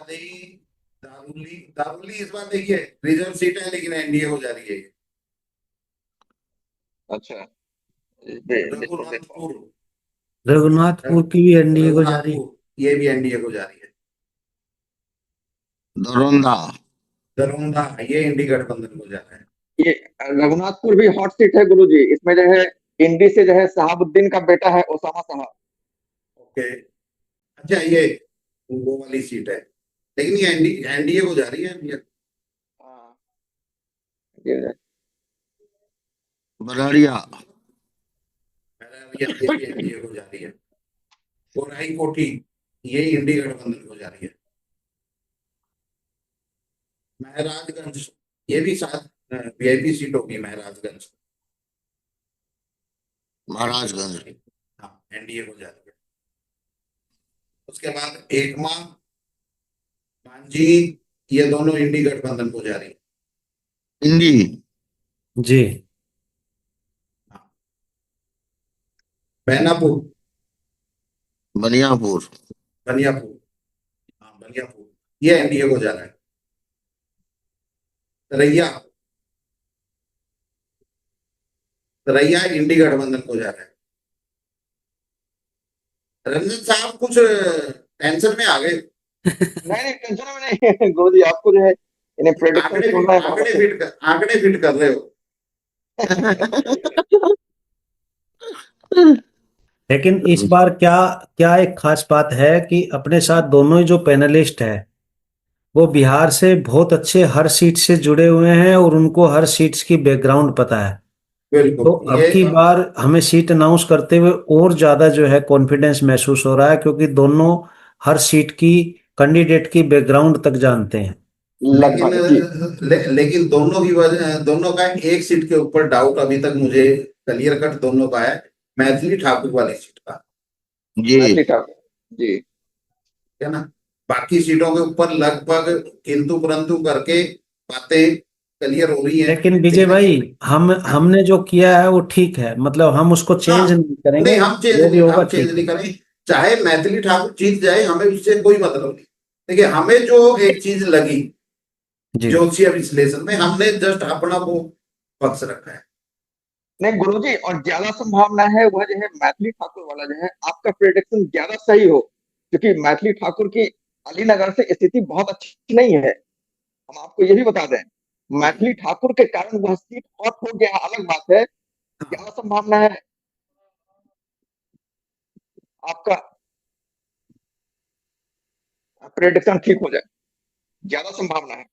दारूली, दारूली इस बार देखिए रिजर्व सीट है, लेकिन एनडीए को जा रही है। अच्छा लिस्ट तो देख पाओ। रघुनाथपुर, रघुनाथपुर की भी एनडीए को जा रही है। रघुनाथपुर, ये भी एनडीए को जा रही है। दरोंदा, दरोंदा, ये इंडी गठबंधन को जा रहा है। ये रघुनाथपुर भी हॉट सीट है गुरु जी। इसमें जो है इंडी से जो है शहाबुद्दीन का बेटा है ओसामा साहब। ओके, अच्छा ये वो वाली सीट है, लेकिन ये एनडीए को जा रही है ये। हाँ, ये जो है, बराड़िया। ये भी एनडीए को जा रही है। और हाई कोठी ये इंडी गठबंधन को जा रही है। महराजगंज ये भी साथ वीआईपी सीट होगी महराजगंज। महाराजगंज। हाँ, एनडीए को जा रही है। उसके बाद एकमा मांझी ये दोनों इंडी गठबंधन को जा रही है। इंडी। जी। हाँ। बैनापुर बनियापुर। बनियापुर, हाँ बनियापुर ये एनडीए को जा रहा है। रैया रैया इंडी गठबंधन को जा रहा है। रंजन साहब कुछ टेंशन में आ गए। नहीं नहीं टेंशन में नहीं गुरु जी, आपको जो है इन्हें प्रेडिक्शन सुनना है बहुत अच्छा। आंकड़े फिट कर रहे हो। लेकिन इस बार क्या क्या एक खास बात है कि अपने साथ दोनों ही जो पैनलिस्ट है वो बिहार से बहुत अच्छे हर सीट से जुड़े हुए हैं और उनको हर सीट्स की बैकग्राउंड पता है। बिल्कुल तो अब ये की बार हमें सीट अनाउंस करते हुए और ज्यादा जो है कॉन्फिडेंस महसूस हो रहा है, क्योंकि दोनों हर सीट की कैंडिडेट की बैकग्राउंड तक जानते हैं। लेकिन लगभग जी। लेकिन दोनों की वजह दोनों का एक सीट के ऊपर डाउट अभी तक मुझे क्लियर कट दोनों का है, मैथिली ठाकुर वाली सीट का, जी। मैथिली ठाकुर जी। है ना। बाकी सीटों के ऊपर लगभग किंतु परंतु करके बातें क्लियर हो रही है। लेकिन विजय भाई हमने जो किया है वो ठीक है, मतलब हम उसको हाँ, चेंज नहीं करेंगे, नहीं जो भी होगा हम चेंज ठीक नहीं है। करें। चाहे मैथिली ठाकुर जीत जाए हमें उससे कोई मतलब नहीं। देखिए हमें जो एक चीज लगी जी। ज्योतिषीय विश्लेषण में, हमने जस्ट अपना वो पक्ष रखा है। नहीं गुरुजी, और ज्यादा संभावना है वह जो है मैथिली ठाकुर वाला जो है आपका प्रेडिक्शन ज्यादा सही हो, क्योंकि मैथिली ठाकुर की अलीनगर से स्थिति बहुत अच्छी नहीं है। हम आपको ये भी बता दें, मैथिली ठाकुर के कारण वह सीट हॉट हो गया अलग बात है। ज्यादा संभावना है आपका प्रेडिक्शन ठीक हो जाए, ज्यादा संभावना है।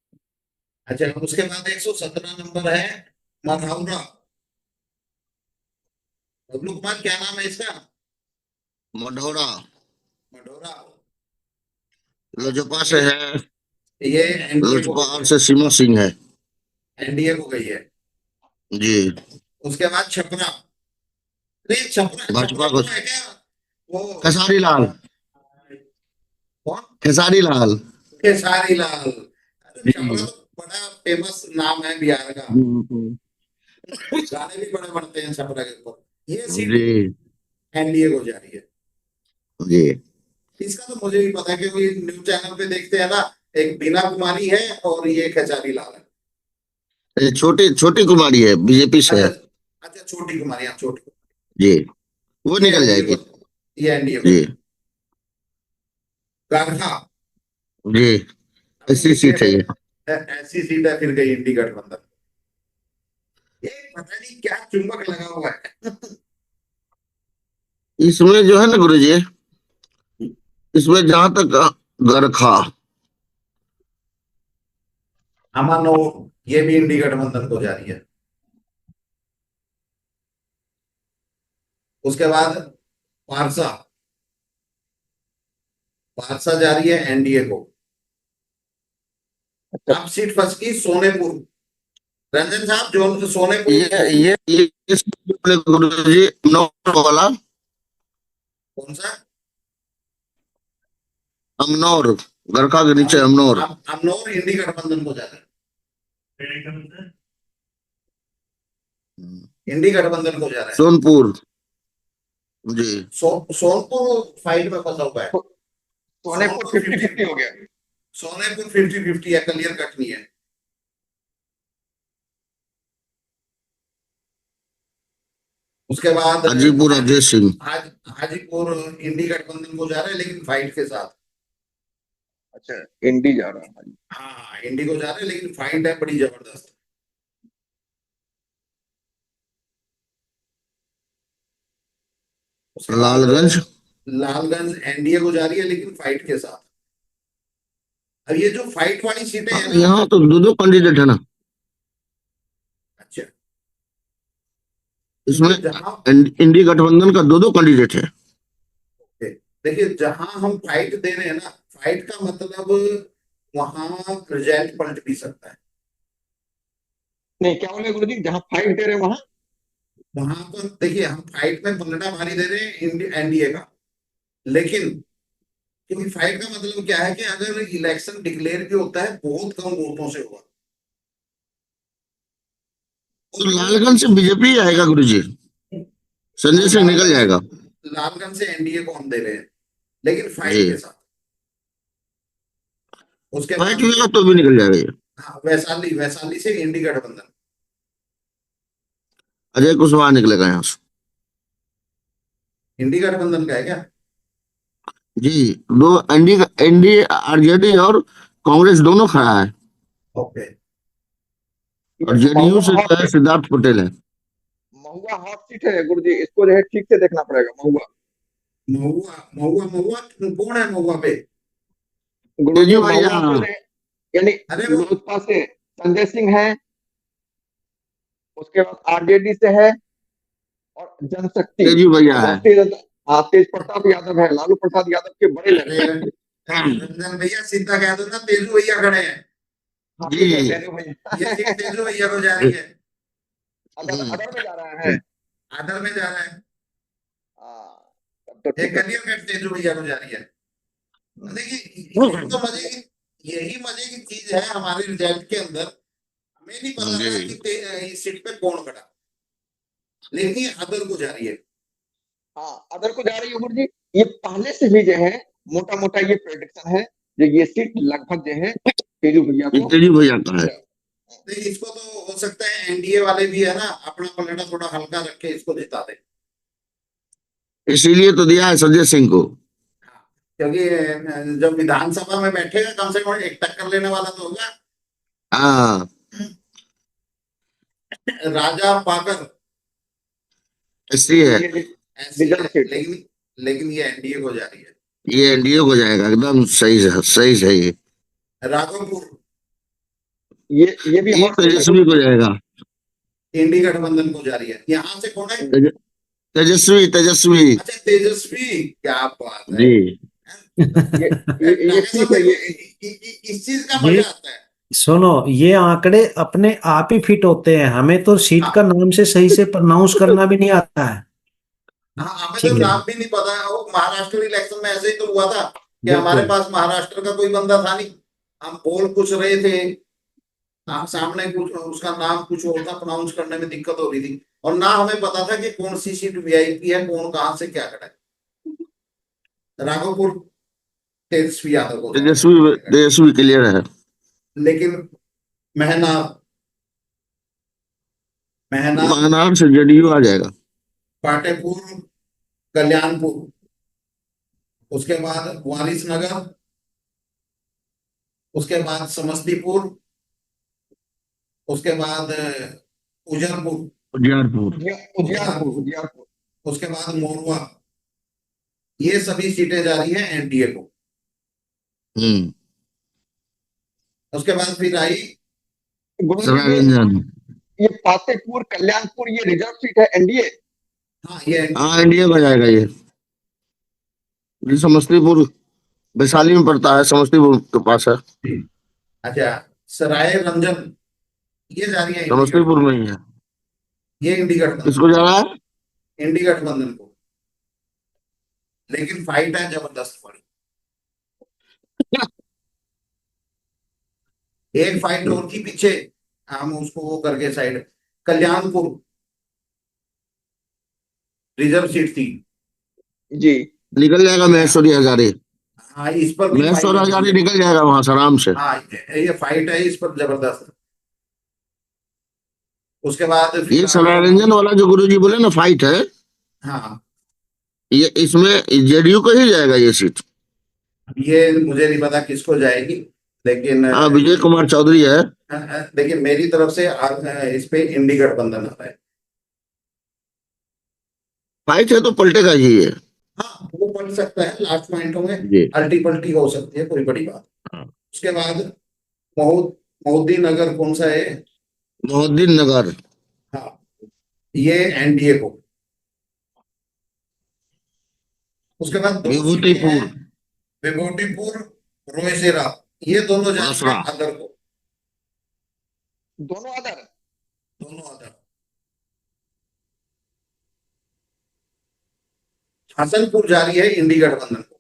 अच्छा, उसके बाद 117 नंबर है मढ़ौरा। बबलू कुमार क्या नाम है इसका? मढ़ौरा। मढ़ौरा लोजपा से है। ये एनडीए को लोजपा से सीमा सिंह है। एनडीए को गई है। जी। उसके बाद छपरा, नहीं छपरा भाजपा छपरा को। वो है क्या वो? खेसारी लाल। कौन? खेसारी लाल। खेसारी लाल। अरे छपरा जी। तो बड़ा फेमस नाम है बिहार का, हम्म। गाने भी बड़े बनते हैं छपरा के ऊपर। ये सीट जी। एनडीए को जा रही है। जी। इसका तो मुझे भी पता है क्योंकि न्यूज चैनल पे देखते हैं ना, एक बीना कुमारी है और ये खेसारी लाल है। ये छोटी छोटी कुमारी है, बीजेपी से अच्छा, है। अच्छा छोटी कुमारी, हाँ छोटी जी। वो ये निकल एनडीए को, जाएगी। ये एनडीए को। जी। गारखा, जी। अभी ऐसी देखिए सीट है ये। ऐसी सीट है फिर गई इंडी गठबंधन। ये पता नहीं क्या चुंबक लगा हुआ है। इसमें जो है ना गुरुजी, इसमें जहां तक गरखा। अमानो ये भी इंडी गठबंधन को जा रही है। उसके बाद पारसा, पारसा जा रही है एनडीए को। अच्छा अब सीट फंस गई सोनेपुर। रंजन साहब जो सोनेपुर ये गुरुजी अमनौर वाला। कौन सा? अमनौर। गरखा के नीचे अमनौर। अमनौर इंडी गठबंधन को जा रहा है। इंडी गठबंधन को जा रहा है। सोनपुर। जी। सोनपुर फाइट में फंसा हुआ है। तो सोनेपुर सोनपुर 50-50 हो गया। सोनेपुर 50-50 है, क्लियर कट नहीं है। उसके बाद हाजीपुर अजय सिंह। हाजीपुर इंडी गठबंधन को जा रहा है लेकिन फाइट के साथ। अच्छा इंडी जा रहा है। हाँ इंडी को जा रहे हैं लेकिन फाइट है बड़ी जबरदस्त। उसके बाद लालगंज लालगंज एनडीए को जा रही है, लेकिन फाइट के साथ। अब ये जो फाइट वाली सीटें हैं ना, यहाँ तो दो दो कैंडिडेट है ना अच्छा, इसमें। देखिए जहां इंडी गठबंधन का दो दो कैंडिडेट है। देखिए जहां हम फाइट दे रहे हैं ना, फाइट का मतलब वहां रिजल्ट पलट भी सकता है। नहीं, क्या बोले गुरुजी, जहां फाइट दे रहे हैं वहां? वहां पर देखिए हम फाइट में पलटा भारी दे रहे हैं एनडीए का, लेकिन क्योंकि फाइट का मतलब क्या है कि अगर इलेक्शन डिक्लेयर भी होता है बहुत कम वोटों से होगा, तो लालगंज से बीजेपी आएगा गुरुजी, संजय सिंह निकल जाएगा। लालगंज से एनडीए को हम दे रहे हैं, लेकिन फाइट जी, के साथ। उसके फाइट बाद होगा तो भी निकल जाएगा ये। हाँ, वैशाली वैशाली से इंडी गठबंधन। अजय कुशवाहा निकलेगा यहाँ से। इंडी गठबंधन का है क्या? जी, दो एनडी एनडी आरजेडी और कांग्रेस दोनों खड़ा है, ओके। और ये जेडीयू से महुआ जो है हॉट सिद्धार्थ पटेल है। महुआ हॉट सीट है गुरुजी, इसको जो है ठीक से देखना पड़ेगा। महुआ महुआ महुआ महुआ कौन है महुआ पे? गुरुजी, तेजू भैया, महुआ पे जो है, यानी अरे वो लोजपा से संजय सिंह है, उसके बाद आरजेडी से है, और जनशक्ति तेजू भैया है। राष्ट्रीय जनता, हाँ, तेज प्रताप यादव है, लालू प्रसाद यादव के बड़े अरे लड़के हैं। रंजन भैया सीधा कह दो ना, तेजू भैया खड़े हैं। हाँ, जी, ठीक है, तेजू भैया ये सीट तेजू भैया को जा रही है, अदर हम्म, अदर में जा रहा है। आदर में जा रहा है। हाँ, तब तो ये ठीक है। क्लियर कट तेजू भैया को जा रही है। देखिए यही तो मजे की, यही मजे की चीज है हमारे रिजल्ट के अंदर। हमें नहीं पता था कि जी, इस सीट पे कौन खड़ा, लेकिन ये अदर को जा रही है। हाँ, अदर को जा रही है गुरुजी। ये पहले से भी जो है मोटा मोटा ये प्रेडिक्शन है, जो ये सीट लगभग जो है तेजू भैया को तेजू भैया का है। तो इसको तो हो सकता है एनडीए वाले भी है ना, अपना पलड़ा थोड़ा हल्का रख के इसको जिता दे। इसीलिए तो दिया है संजय सिंह को। क्योंकि जब विधानसभा में बैठेगा कम से कम एक टक्कर लेने वाला तो होगा। हाँ, राजा पाकर ऐसी है। ये ऐसी रिजर्व है, सीट है। लेकिन ये एनडीए को जा रही है। ये एनडीए को जाएगा, एकदम सही है, सही सही। राघवपुर ये भी ये हॉट सीट है तेजस्वी गुरुजी। को जाएगा। इंडी गठबंधन को जा रही है। यहाँ से कौन है? तेजस्वी तेजस्वी। अच्छा तेजस्वी, क्या बात है। जी, ये ये डॉक्टर ठीक साहब है देखो ये। इस चीज का ये मजा आता है। सुनो, ये आंकड़े अपने आप ही फिट होते हैं, हमें तो सीट का हाँ नाम से सही से प्रोनाउंस करना भी नहीं आता है। हाँ, हमें तो ठीक है, नाम भी नहीं पता है। वो महाराष्ट्र इलेक्शन में ऐसे ही तो हुआ था कि हमारे बिल्कुल। पास महाराष्ट्र का कोई बंदा था नहीं। हम बोल कुछ रहे थे, हाँ, सामने कुछ उसका नाम कुछ और था, प्रोनाउंस करने में दिक्कत हो रही थी, और ना हमें पता था कि कौन सी सीट वीआईपी है, कौन कहाँ से क्या खड़ा है। राघोपुर तेजस्वी यादव को जा रहा तेजस्वी है, तेजस्वी क्लियर है। लेकिन मेहनाब मेहनाब महानाम से जेडीयू आ जाएगा। पाटेपुर कल्याणपुर, उसके बाद वारिसनगर, उसके बाद समस्तीपुर, उसके बाद उजरपुर, उजियारपुर। उजियारपुर उजियारपुर, उजियारपुर। उसके बाद मोरवा। ये सभी सीटें जा रही हैं एनडीए को। हम्म, उसके बाद फिर आई, गुरुजी, सरायरंजन। ये फतेहपुर कल्याणपुर ये रिजर्व सीट है एनडीए। हाँ ये एनडीए हाँ, को। एनडीए को जाएगा ये समस्तीपुर वैशाली में पड़ता है, समस्तीपुर के पास है। अच्छा, सराय रंजन ये जा रही है इंडी समस्तीपुर गठबंधन, में ही है। ये इंडी गठबंधन, किसको जा रहा है? इंडी गठबंधन को। लेकिन फाइट है जबरदस्त पड़ी। एक फाइट और थी पीछे, हम उसको वो करके साइड। कल्याणपुर रिजर्व सीट थी। जी, निकल जाएगा महेश्वरी हजारी। हाँ इस पर भी फाइट महेश्वर है हजारी बढ़िया। निकल जाएगा वहां से आराम से। हाँ ये फाइट है इस पर जबरदस्त। उसके बाद ये फिर आ गया सरायरंजन वाला जो गुरुजी बोले ना फाइट है, हाँ, ये इसमें जेडीयू को ही जाएगा ये सीट। ये मुझे नहीं पता किसको जाएगी, लेकिन हाँ, विजय कुमार चौधरी है। देखिए मेरी तरफ से इस पे इंडी गठबंधन आ रहा है। फाइट है तो पलटेगा ही ये। हाँ वो पलट सकता है लास्ट पॉइंटों में, जी। अल्टी पल्टी हो सकती है, कोई बड़ी बात। हाँ। उसके बाद मोहद्दीन नगर कौन सा है? मोहद्दीन नगर। हाँ ये एनडीए को। उसके बाद दो सीटें हैं, विभूतिपुर। विभूतिपुर, रोयसेरा, ये दोनों जा रही बासरा। है अदर को, दोनों अदर। दोनों अदर। हसनपुर जा रही है इंडी गठबंधन को।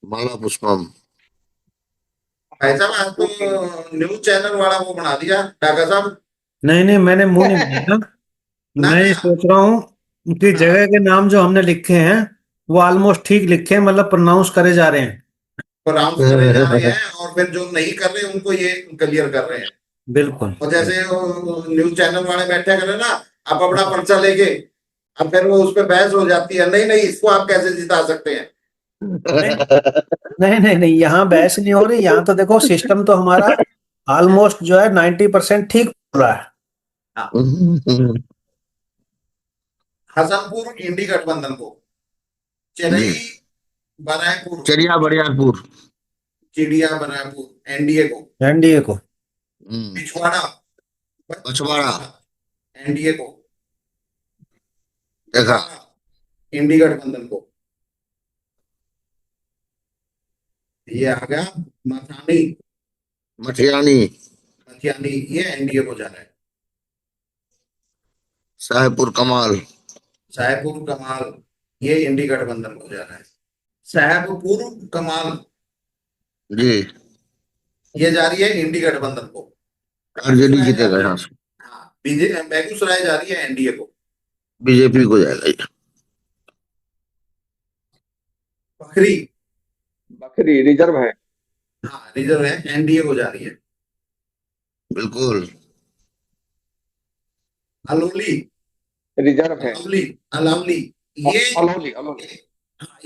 माला पुष्पम। भाई साहब आज तो न्यूज चैनल वाला वो बना दिया डाका साहब। नहीं नहीं, मैंने मुंह नहीं बनाया। ना मैं ये ना, सोच रहा हूँ कि हाँ, जगह के नाम जो हमने लिखे हैं वो ऑलमोस्ट ठीक लिखे हैं, मतलब प्रोनाउंस करे जा रहे हैं। प्रोनाउंस करे जा रहे हैं और फिर जो नहीं कर रहे उनको ये क्लियर कर रहे हैं। बिल्कुल। और जैसे न्यूज चैनल वाले बैठे करे ना, आप अपना पर्चा लेके, अब फिर वो उस पर बहस हो जाती है, नहीं नहीं इसको आप कैसे जिता सकते हैं। नहीं नहीं नहीं नहीं, यहाँ बहस नहीं हो रही। यहाँ तो देखो सिस्टम तो हमारा ऑलमोस्ट जो है 90% ठीक हो रहा है। हसनपुर इंडी गठबंधन को, चेन्नई जी। बरायपुर, चरिया बरियारपुर। चिड़िया बरायपुर एनडीए को, एनडीए को। पिछवाड़ा पछवाड़ा। एनडीए को, देखा। बटाला इंडी गठबंधन को, ये आ गया मथानी मठियानी। मथियानी, ये एनडीए को जा रहा है। साहेबपुर कमाल। साहेबपुर कमाल, ये इंडी गठबंधन को जा रहा है। साहेबपुर कमाल, जी। ये जा रही है इंडी गठबंधन को। आरजेडी बेगूसराय जा जीतेगा रही है, यहाँ से। हाँ बेगूसराय जा रही है एनडीए को। बीजेपी को जाएगा ये। बखरी, बकरी रिजर्व है। हाँ रिजर्व है, एनडीए को जा रही है। बिल्कुल। अलौली, रिजर्व है। अलौली, अलौली, ये अलौली अलौली।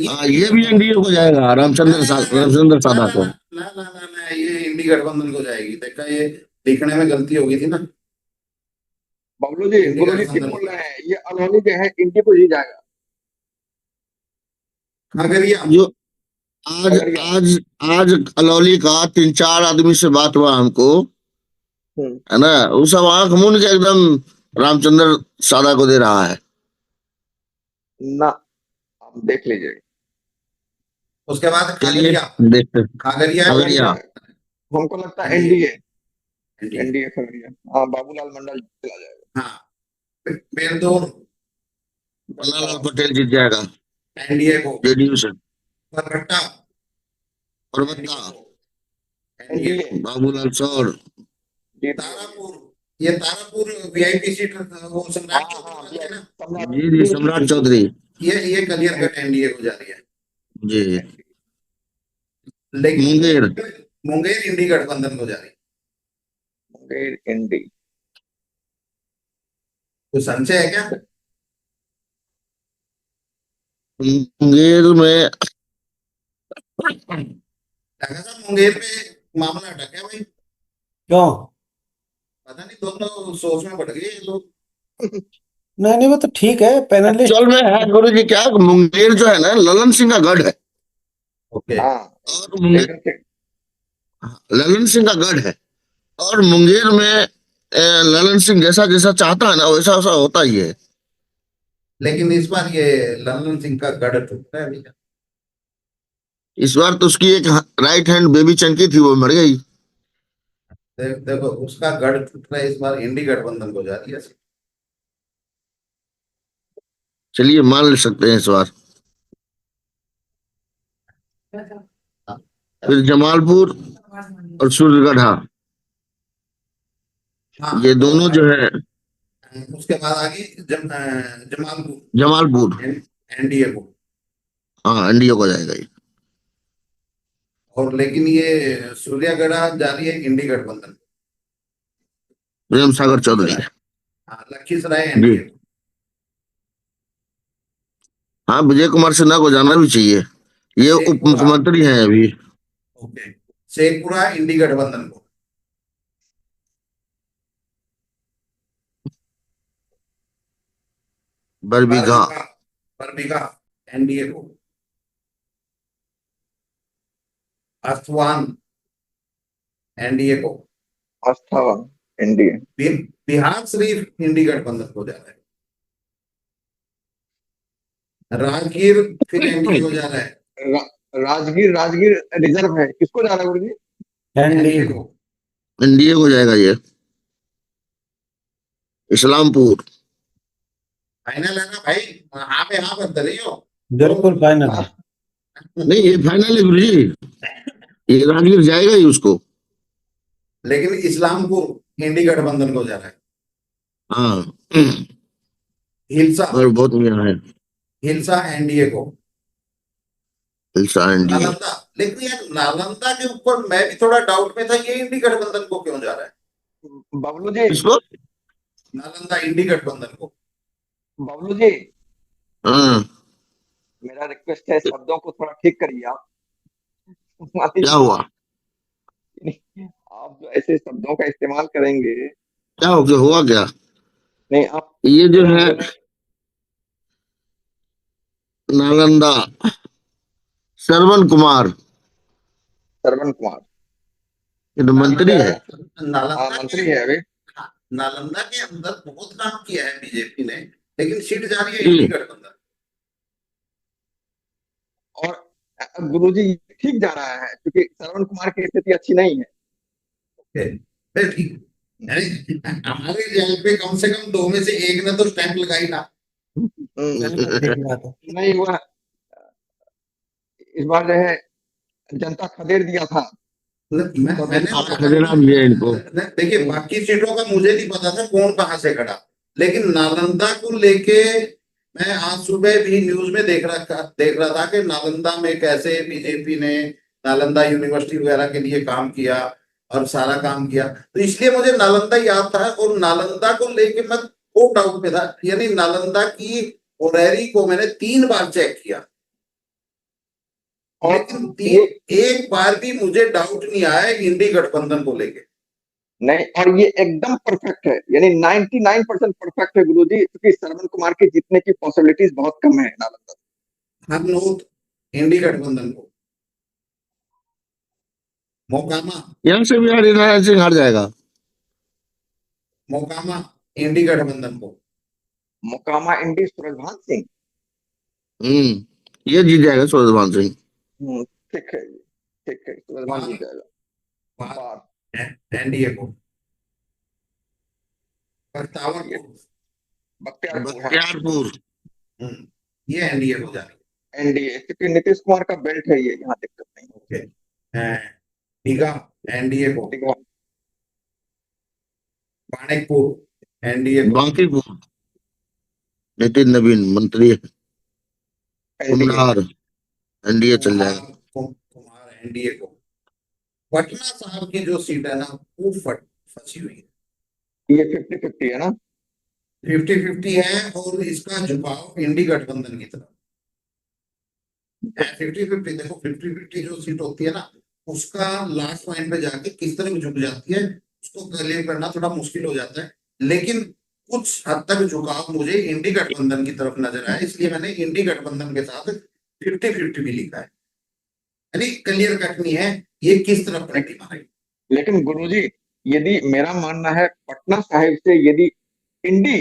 हाँ ये भी एनडीए को जाएगा, रामचंद्र ना सादा ना को। ना ना ना ना, ये इंडी गठबंधन को जाएगी। देखा, ये लिखने में गलती हो गई थी ना। बबलू जी, इंडी गुरु जी ठीक गठबंधन बोल रहे हैं, ये अलौली जो है इंडी को ही जाएगा। खगड़िया, जो आज खगड़िया। आज आज अलौली का 3-4 आदमी से बात हुआ हमको, हम्म। है ना, वो सब आंख मूंद के एकदम रामचंद्र सादा को दे रहा है। ना, आप देख लीजिए। उसके बाद चलिए खगड़िया, देखते हैं। खगड़िया खगड़िया। हमको लगता है एनडीए, एनडीए। एनडीए खगड़िया। हाँ, बाबूलाल मंडल चला जाएगा। हाँ बेलदौर, पन्नालाल पटेल जीत जाएगा एनडीए को। जेडीयू से। बरकट्टा, परबत्ता। NDA NDA. को। बाबूलाल सौर। तारापुर, ये तारापुर वीआईपी सीट, वो सम्राट हाँ हाँ, चौधरी वाली है ना, सम्राट जी जी, सम्राट चौधरी। ये क्लियर कट एनडीए को जा रही है। जी। लेकिन मुंगेर। मुंगेर इंडी गठबंधन को जा रही है। मुंगेर एनडी। कुछ संशय है क्या? मुंगेर में डॉक्टर साहब मुंगेर पे मामला अटक गया भाई, क्यों? पता नहीं, दोनों सोच में बढ़ गए ये लोग। नहीं नहीं, वो तो ठीक है, पैनलिस्ट। एक्चुअल में है गुरु जी क्या, मुंगेर जो है ना ललन सिंह का गढ़ है। ओके, हाँ, और मुंगेर लेकिन ललन सिंह का गढ़ है। और मुंगेर में ललन सिंह जैसा जैसा चाहता है ना वैसा वैसा होता ही है। लेकिन इस बार ये ललन सिंह का गढ़ टूट रहा है अभी। इस बार तो उसकी एक राइट हैंड बेबी चंकी थी, वो मर गई। देखो उसका गढ़ टूट रहा है, इस बार इंडी गठबंधन को जा रही है। चलिए मान ले सकते हैं इस बार। फिर जमालपुर और सूर्यगढ़ा, हाँ ये दोनों जो है। उसके बाद आगे जमालपुर, जमालपुर। एनडीए को। हाँ एनडीए को जाएगा ये। और लेकिन ये सूर्यागढ़ जा रही है इंडी गठबंधन। प्रेम सागर चौधरी। हाँ लखीसराय जी। एनडीए को। हाँ विजय कुमार सिन्हा को जाना भी चाहिए, ये उप शेखपुरा, मुख्यमंत्री हैं अभी। ओके, शेखपुरा इंडी गठबंधन को। बरबीघा बरबीघा एनडीए को, अस्थवान एनडीए को, आस्थावान एनडीए, बिहार शरीफ इंडी गठबंधन को जा रहा है, राजगीर फिर एनडीए को जा रहा है, राजगीर राजगीर रिजर्व है, किसको जा रहा है गुरु जी? एनडीए एनडीए को। को, एनडीए को जाएगा ये। इस्लामपुर फाइनल है ना भाई, हाँ पे हाँ बंद रही हो बिल्कुल फाइनल है। नहीं, ये फाइनल है गुरु जी, ये राजगीर जाएगा ही उसको। लेकिन इस्लामपुर इंडी गठबंधन को जा रहा है, हाँ, हिलसा और बहुत यहाँ है हिलसा एनडीए को, एनडीए। नालंदा, लेकिन यार नालंदा के ऊपर मैं भी थोड़ा डाउट में था, ये इंडी गठबंधन को क्यों जा रहा है, बबलू जी, इसको नालंदा इंडी गठबंधन को। बबलू जी, हाँ, मेरा रिक्वेस्ट है, शब्दों को थोड़ा ठीक करिए आप। मान क्या लीजिए, हुआ? आप जो ऐसे शब्दों का इस्तेमाल करेंगे, क्या हो गया? हुआ क्या? नहीं आप ये जो है नालंदा, श्रवण कुमार, श्रवण कुमार, ये तो मंत्री है। हाँ नालंदा मंत्री के है अभी। नालंदा के अंदर बहुत काम किया है बीजेपी ने, लेकिन सीट जा रही है जी। इंडी गठबंधन। और गुरुजी ठीक जा रहा है, क्योंकि श्रवण कुमार की स्थिति अच्छी नहीं है। फिर ठीक, यानी हमारे जेल पे कम से कम 2 में से 1 ने तो स्टैंप लगाई ना। ठीक बात है। नहीं वह इस बार जो है जनता खदेड़ दिया था। मैंने आप खदेड़ा भी है इनको। देखिए, बाकी सीटों का मुझे नहीं पता था कौन कहाँ से खड़ा, लेकिन नालंदा को लेके मैं आज सुबह भी न्यूज में देख रहा था कि नालंदा में कैसे बीजेपी ने नालंदा यूनिवर्सिटी वगैरह के लिए काम किया और सारा काम किया, तो इसलिए मुझे नालंदा याद था। और नालंदा को लेके मैं खूब डाउट में था, यानी नालंदा की ओरेरी को मैंने 3 बार चेक किया, और लेकिन एक बार भी मुझे डाउट नहीं आया इंडी गठबंधन को लेके। नहीं, और ये एकदम परफेक्ट है, यानी 99% परफेक्ट है गुरुजी, क्योंकि श्रवण कुमार के जीतने की पॉसिबिलिटीज बहुत कम है नालंदा। हर नोट इंडी गठबंधन को, मोकामा यहाँ से भी हरिनारायण सिंह हार जाएगा। मोकामा इंडी गठबंधन को, मोकामा इंडी सूरजभान सिंह। ये जीत जाएगा सूरजभान सिंह। ठीक है, ठीक है, सूरजभान जीत जाएगा। बार एनडीए को, बख्तियारपुर बख्तियारपुर ये एनडीए को जा रही एनडीए, क्योंकि नीतीश कुमार का बेल्ट है ये, यहाँ दिक्कत नहीं। है। दीघा एनडीए को, ठीक है, मानिकपुर एनडीए को, बांकीपुर नितिन नवीन मंत्री है। एनडीए कुम्हार एनडीए चल जाएगा। कुमार एनडीए को, पटना साहब की जो सीट है ना वो फंसी हुई है, ये 50-50 है ना। 50-50 है, और इसका झुकाव इंडी गठबंधन की तरफ है। 50-50 देखो, 50-50 जो सीट होती है ना, उसका लास्ट पॉइंट पे जाके किस तरह झुक जाती है उसको क्लियर करना थोड़ा मुश्किल हो जाता है, लेकिन कुछ हद तक झुकाव मुझे इंडी गठबंधन की तरफ नजर आया, इसलिए मैंने इंडी गठबंधन के साथ 50-50 भी लिखा है, यानी क्लियर कट नहीं है ये किस तरफ पलटी मारेगी। लेकिन गुरुजी, यदि मेरा मानना है, पटना साहिब से यदि इंडी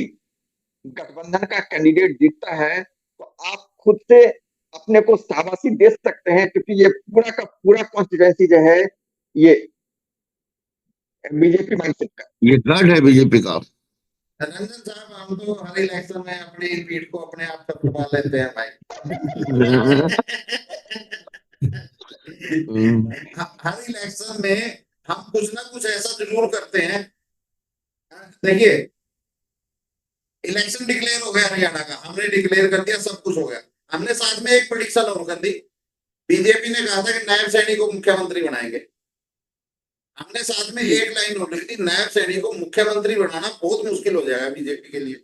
गठबंधन का कैंडिडेट जीतता है, तो आप खुद से अपने को शाबाशी दे सकते हैं, क्योंकि ये पूरा का पूरा कॉन्स्टिट्यूएंसी जो है ये बीजेपी माइंडसेट का। ये गढ़ है बीजेपी का। रंजन साहब, हम तो हर इलेक्शन में अपनी पीठ को अपने आप पर दबा लेते हैं भाई। हर इलेक्शन में हम कुछ ना कुछ ऐसा जरूर करते हैं। देखिए, इलेक्शन डिक्लेयर हो गया हरियाणा का, हमने डिक्लेयर कर दिया, सब कुछ हो गया, हमने साथ में एक प्रेडिक्शन और कर दी, बीजेपी ने कहा था कि नायब सैनी को मुख्यमंत्री बनाएंगे, हमने साथ में एक लाइन और लिखी थी, नायब सैनी को मुख्यमंत्री बनाना बहुत मुश्किल हो जाएगा बीजेपी के लिए।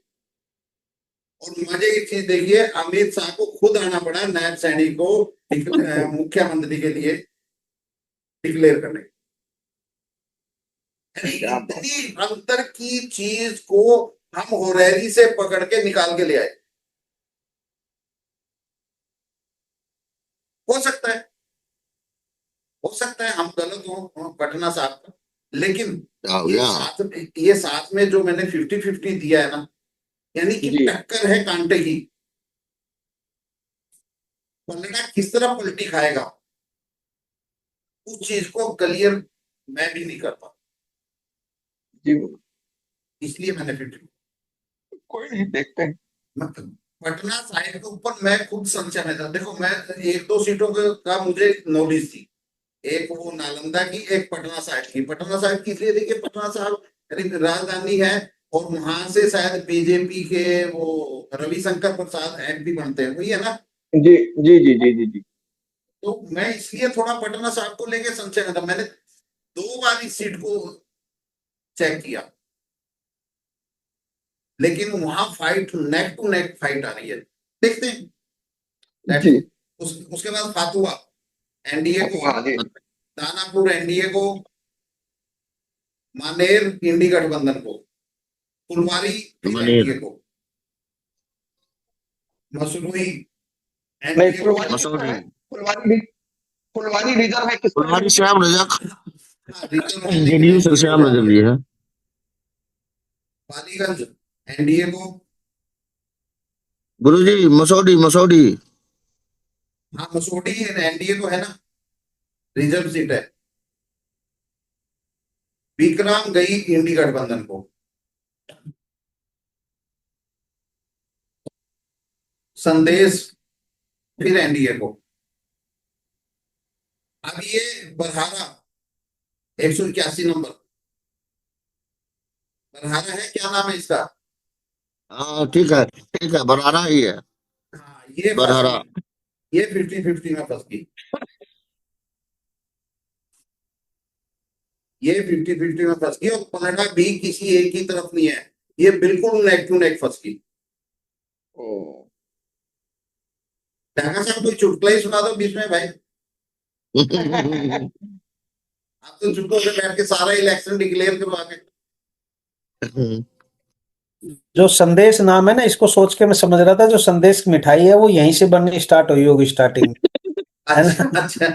और मजे की चीज देखिए, अमित शाह को खुद आना पड़ा नायब सैनी को मुख्यमंत्री के लिए डिक्लेयर करने। इतनी अंतर की चीज को हम होरेरी से पकड़ के निकाल के ले आए। हो सकता है, हो सकता है हम गलत हो पटना साहब का, लेकिन या ये साथ में जो मैंने 50-50 दिया है ना, यानी कि जी टक्कर है कांटे की, पलड़ा किस तरह पलटी खाएगा उस चीज को क्लियर मैं भी नहीं कर पाता, जी, इसलिए मैंने 50। कोई नहीं, देखते हैं। मतलब पटना साइड के ऊपर मैं खुद संशय में था। देखो मैं एक दो सीटों का मुझे नॉलेज थी, एक वो नालंदा की, एक पटना साइड की। पटना साइड की इसलिए देखिए, पटना साहब राजधानी है और वहां से शायद बीजेपी के वो रविशंकर प्रसाद एमपी बनते हैं, वही है ना। जी जी जी जी जी जी। तो मैं इसलिए थोड़ा पटना साहब को लेके संशय में था। मैंने 2 बार इस सीट को चेक किया, लेकिन वहां fight neck to neck fight आ रही है, देखते हैं। जी उसके बाद फातुआ एनडीए को, हाँ जी। दानापुर एनडीए को, मानेर इंडी गठबंधन को, फुलवारी फिर मनेर एनडीए को, मसरूई नहीं, एनडीए को। फुलवारी किसका मसूरी है? फुलवारी रिजर्व है किसका है? फुलवारी श्याम रजक हाँ, रिजर्व है लेकिन जेडीयू से एनडीए को श्याम जा रजक रही जी है। है। पालीगंज एनडीए को। गुरुजी मसौडी मसौडी हाँ, मसोडी एनडीए को है ना, रिजर्व सीट है। विक्रम गई इंडी गठबंधन को। संदेश फिर एनडीए को। अब ये बरहारा 181 नंबर, बरहारा है, क्या नाम है इसका। हाँ ठीक है बरारा ही है। हाँ, ये फंस बरहरा गई, ये 50-50 में फंस गई, ये 50-50 में फंस गई। और पलड़ा भी किसी एक ही तरफ नहीं है, ये बिल्कुल नेक टू नेक फंस गई। ओ, ढाका साहब कोई चुटकुला ही सुना दो बीच में भाई। आप तो चुप होकर बैठ के सारा इलेक्शन डिक्लेयर करवा के। जो संदेश नाम है ना, इसको सोच के मैं समझ रहा था जो संदेश की मिठाई है वो यहीं से बननी स्टार्ट हुई होगी स्टार्टिंग में, है अच्छा ना। अच्छा।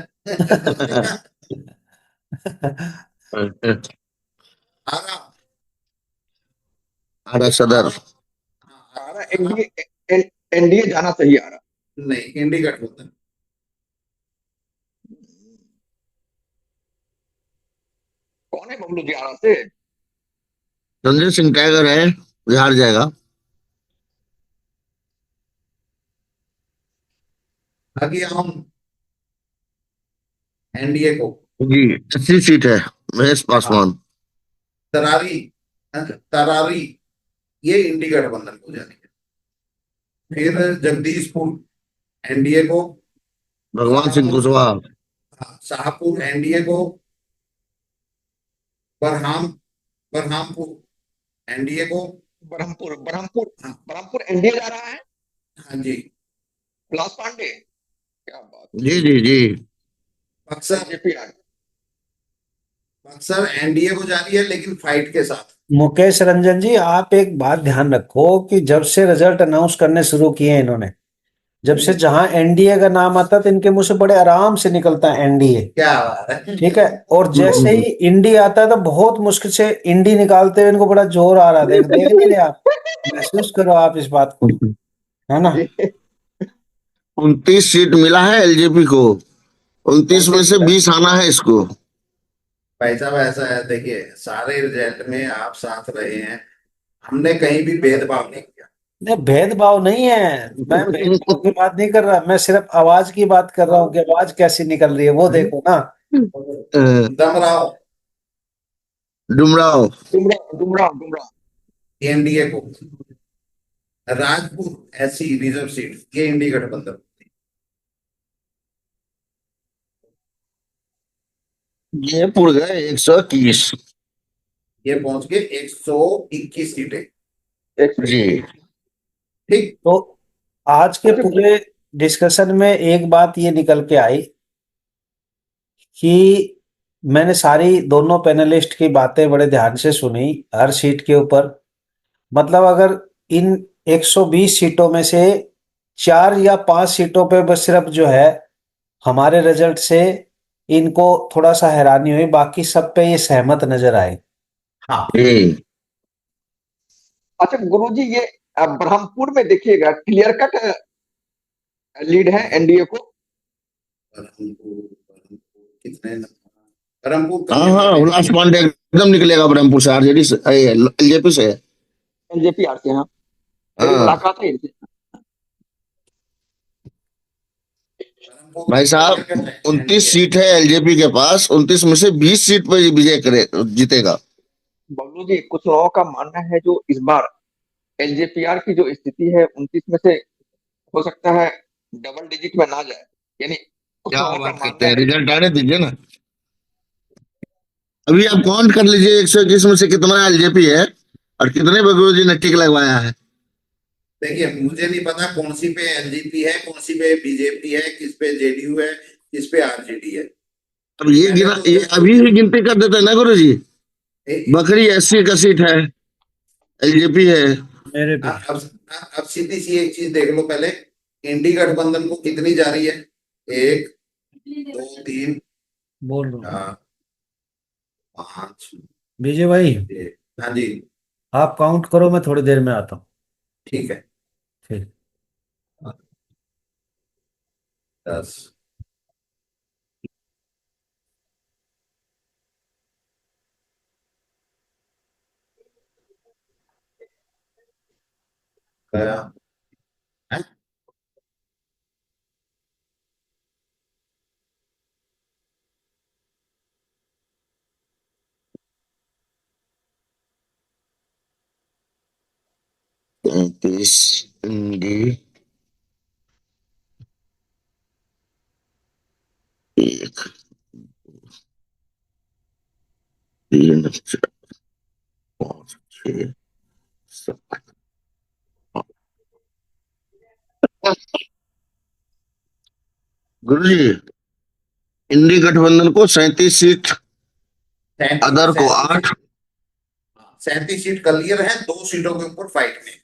आरा, आरा सदर आ रहा आरा, एनडीए, एनडीए जाना सही आ रहा। नहीं इंडी गठबंधन। कौन है बबलू जी आरा से? संजय सिंह टाइगर है, बिहार जाएगा। आगे हम एनडीए को। जी 80 सीट है, महेश हाँ, पासवान। तरारी, तरारी ये इंडी गठबंधन को जानी है। फिर जगदीशपुर एनडीए को। भगवान सिंह शाहपुर, कुशवाहा। शाहपुर एनडीए को। बरहाम, बरहामपुर एनडीए को। ब्रह्मपुर ब्रह्मपुर हाँ, ब्रह्मपुर एनडीए जा रहा है। हाँ जी। विलास पांडे, क्या बात, जी जी जी बक्सर, बीजेपी आ गई। बक्सर एनडीए को जा रही है लेकिन फाइट के साथ। मुकेश रंजन जी, आप एक बात ध्यान रखो कि जब से रिजल्ट अनाउंस करने शुरू किए हैं इन्होंने, जब से जहां एनडीए का नाम आता है तो इनके मुंह से बड़े आराम से निकलता है एनडीए, क्या बात है। ठीक है। और जैसे ही इंडी आता है तो बहुत मुश्किल से इंडी निकालते हुए इनको बड़ा जोर आ रहा है, देख देख नहीं रहे आप, महसूस करो आप इस बात को, है ना। 29 सीट मिला है एलजेपी को, 29 में से 20 आना है इसको। भाई साहब ऐसा है, देखिए सारे रिजल्ट में आप साथ रहे हैं, हमने कहीं भी भेदभाव नहीं किया। नहीं, भेदभाव नहीं है, मैं भेदभाव की बात नहीं कर रहा, मैं सिर्फ आवाज की बात कर रहा हूँ कि आवाज कैसी निकल रही है वो देखो ना। दमराव डुमराव डुमराव डुमराव डुमराव। एनडीए को। राजपुर एससी रिजर्व सीट ये इंडी गठबंधन। जयपुर गए 121। ये पहुंच गए 121 सीटें। जी ठीक। तो आज के पूरे डिस्कशन में एक बात ये निकल के आई कि मैंने सारी दोनों पैनलिस्ट की बातें बड़े ध्यान से सुनी हर सीट के ऊपर। मतलब अगर इन 120 सीटों में से 4 या 5 सीटों पे बस सिर्फ जो है हमारे रिजल्ट से इनको थोड़ा सा हैरानी हुई, बाकी सब पे ये सहमत नजर आए। हाँ अच्छा गुरुजी, ये ब्रह्मपुर में देखिएगा क्लियर कट लीड है एनडीए को। कितने ब्रह्मपुर हाँ कलियर हाँ, में उल्लास पांडे एकदम निकलेगा ब्रह्मपुर से, आरजेडी से, एलजेपी से। एलजेपी आर से, हाँ मेरी हाँ मुलाकात है इनसे। ब्रह्मपुर भाई क्लियर साहब, कट है 29 एनडीए। सीट है एलजेपी के पास, 29 में से 20 सीट पर ये विजय करे, जीतेगा। बबलू जी, कुछ लोगों का मानना है जो इस बार एलजेपीआर की जो स्थिति है 29 में से हो सकता है डबल डिजिट में ना जाए, यानी कुछ क्या लोगों का बात करते मानना हैं, है। रिजल्ट आने दीजिए ना। अभी आप काउंट कर लीजिए 121 में से कितना एलजेपी है और कितने बगलू जी ने टिक लगवाया है। देखिए, मुझे नहीं पता कौन सी पे एलजीपी है, कौन सी पे बीजेपी है, किस पे जेडीयू है, किस पे आरजेडी है। अब ये मैंने गिना, तो ये जस्ट अभी ही गिनती कर देते हैं ना गुरु जी। ए- बकरी 80 का सीट है, एलजेपी है। मेरे पे अब सीधी सी एक चीज देख लो पहले, इंडी गठबंधन को कितनी जा रही है? 1 2 3 बोल रहा हूँ 4 5 विजय भाई, 6। हाँ जी, आप काउंट करो, मैं थोड़ी देर में आता हूँ। ठीक है। ठीक। 10 गया है? 33 इंडी 1 3 4 5 6 7। गुरु जी, इंडी गठबंधन को 37 सीट, अदर को 8। 37 सीट क्लियर है, 2 सीटों के ऊपर फाइट में।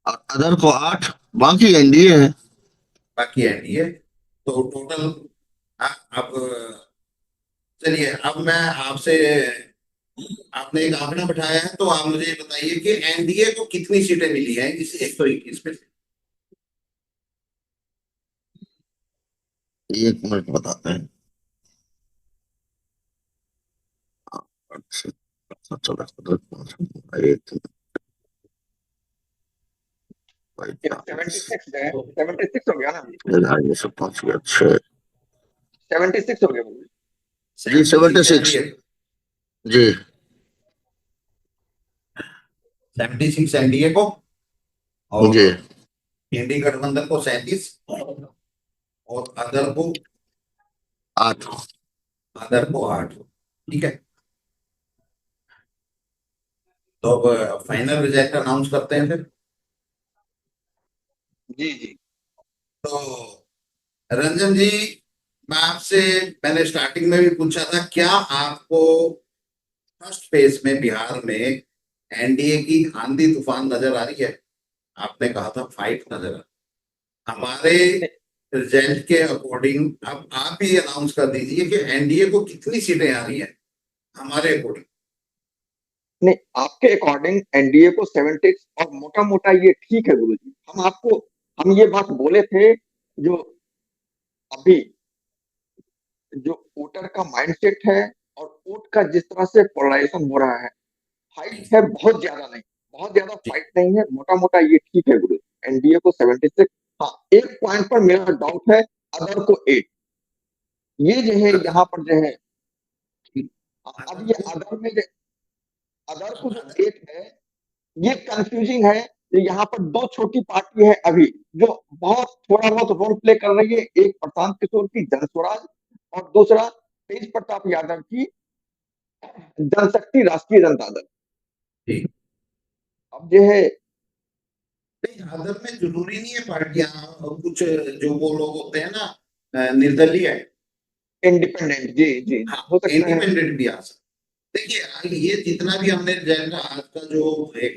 और अदर को 8, बाकी एनडीए है। बाकी एनडीए तो टोटल। अब चलिए, अब मैं आपसे, आपने एक आंकड़ा बैठाया है तो आप मुझे ये बताइए कि एनडीए को कितनी सीटें मिली हैं इस 121 में से? 1 मिनट बताते हैं। 76 है, 76 हो गया ना, 6। 76 हो गया बोलिए। जी 76 76। एनडीए, जी 76 एनडीए को, और जी इंडी गठबंधन को 37, और आठ। अदर को 8। ठीक है, तो अब फाइनल रिजल्ट अनाउंस करते हैं फिर। जी जी। तो रंजन जी, मैं आपसे, मैंने स्टार्टिंग में भी पूछा था, क्या आपको फर्स्ट फेज में बिहार में एनडीए की आंधी तूफान नजर आ रही है? आपने कहा था फाइट नजर आ, हमारे रिजल्ट के अकॉर्डिंग अब आप ही अनाउंस कर दीजिए कि एनडीए को कितनी सीटें आ रही हैं हमारे अकॉर्डिंग। नहीं, आपके अकॉर्डिंग एनडीए को 76, और मोटा मोटा ये ठीक है गुरुजी। हम ये बात बोले थे, जो अभी जो वोटर का माइंडसेट है और वोट का जिस तरह से पोलराइजेशन हो रहा है, फाइट है बहुत ज्यादा नहीं, बहुत ज्यादा फाइट नहीं है, मोटा मोटा ये ठीक है गुरु। एनडीए को 76। हाँ, एक पॉइंट पर मेरा डाउट है, अदर को 8। ये जो है यहाँ पर जो है, अब ये अदर को जो 8 है, ये कंफ्यूजिंग है। यहाँ पर दो छोटी पार्टी है अभी, जो बहुत थोड़ा बहुत रोल प्ले कर रही है। एक प्रशांत किशोर की जनस्वराज, और दूसरा तेज प्रताप यादव की जनशक्ति राष्ट्रीय जनता दल। ठीक। अब जो है, नहीं, अदर में जरूरी नहीं है पार्टियां, कुछ जो वो लोग होते हैं ना, निर्दलीय, इंडिपेंडेंट, जी जी हाँ, हो सकता है। इंडिपेंडेंट भी आ सकते। देखिए, ये जितना भी हमने रिजल्ट आज का जो एक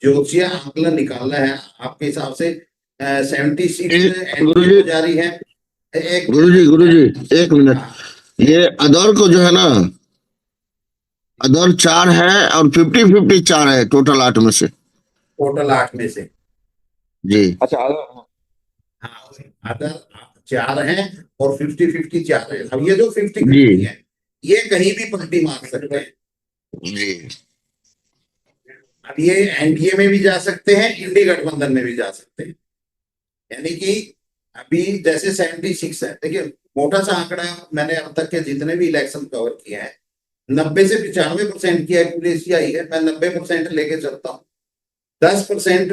ज्योतिषीय आंकलन निकाला है, आपके हिसाब से 76 गुरु एनडीए जी, को जा रही है, एक गुरुजी एक मिनट। ये अदर को जो है ना, अदर 4 है और 50-50 4 है, टोटल 8 में से। टोटल 8 में से। जी अच्छा हाँ, अदर 4 हैं और 50-50 4 है। अब ये जो 50-50 जी है, ये कहीं भी पलटी मार सकते हैं। जी अब ये एनडीए में भी जा सकते हैं, इंडी गठबंधन में भी जा सकते हैं। यानी कि अभी जैसे 76 है, देखिए मोटा सा आंकड़ा मैंने अब तक के जितने भी इलेक्शन कवर किए हैं, 90 से 95% की एक्यूरेसी आई है। मैं 90% लेके चलता हूँ। 10%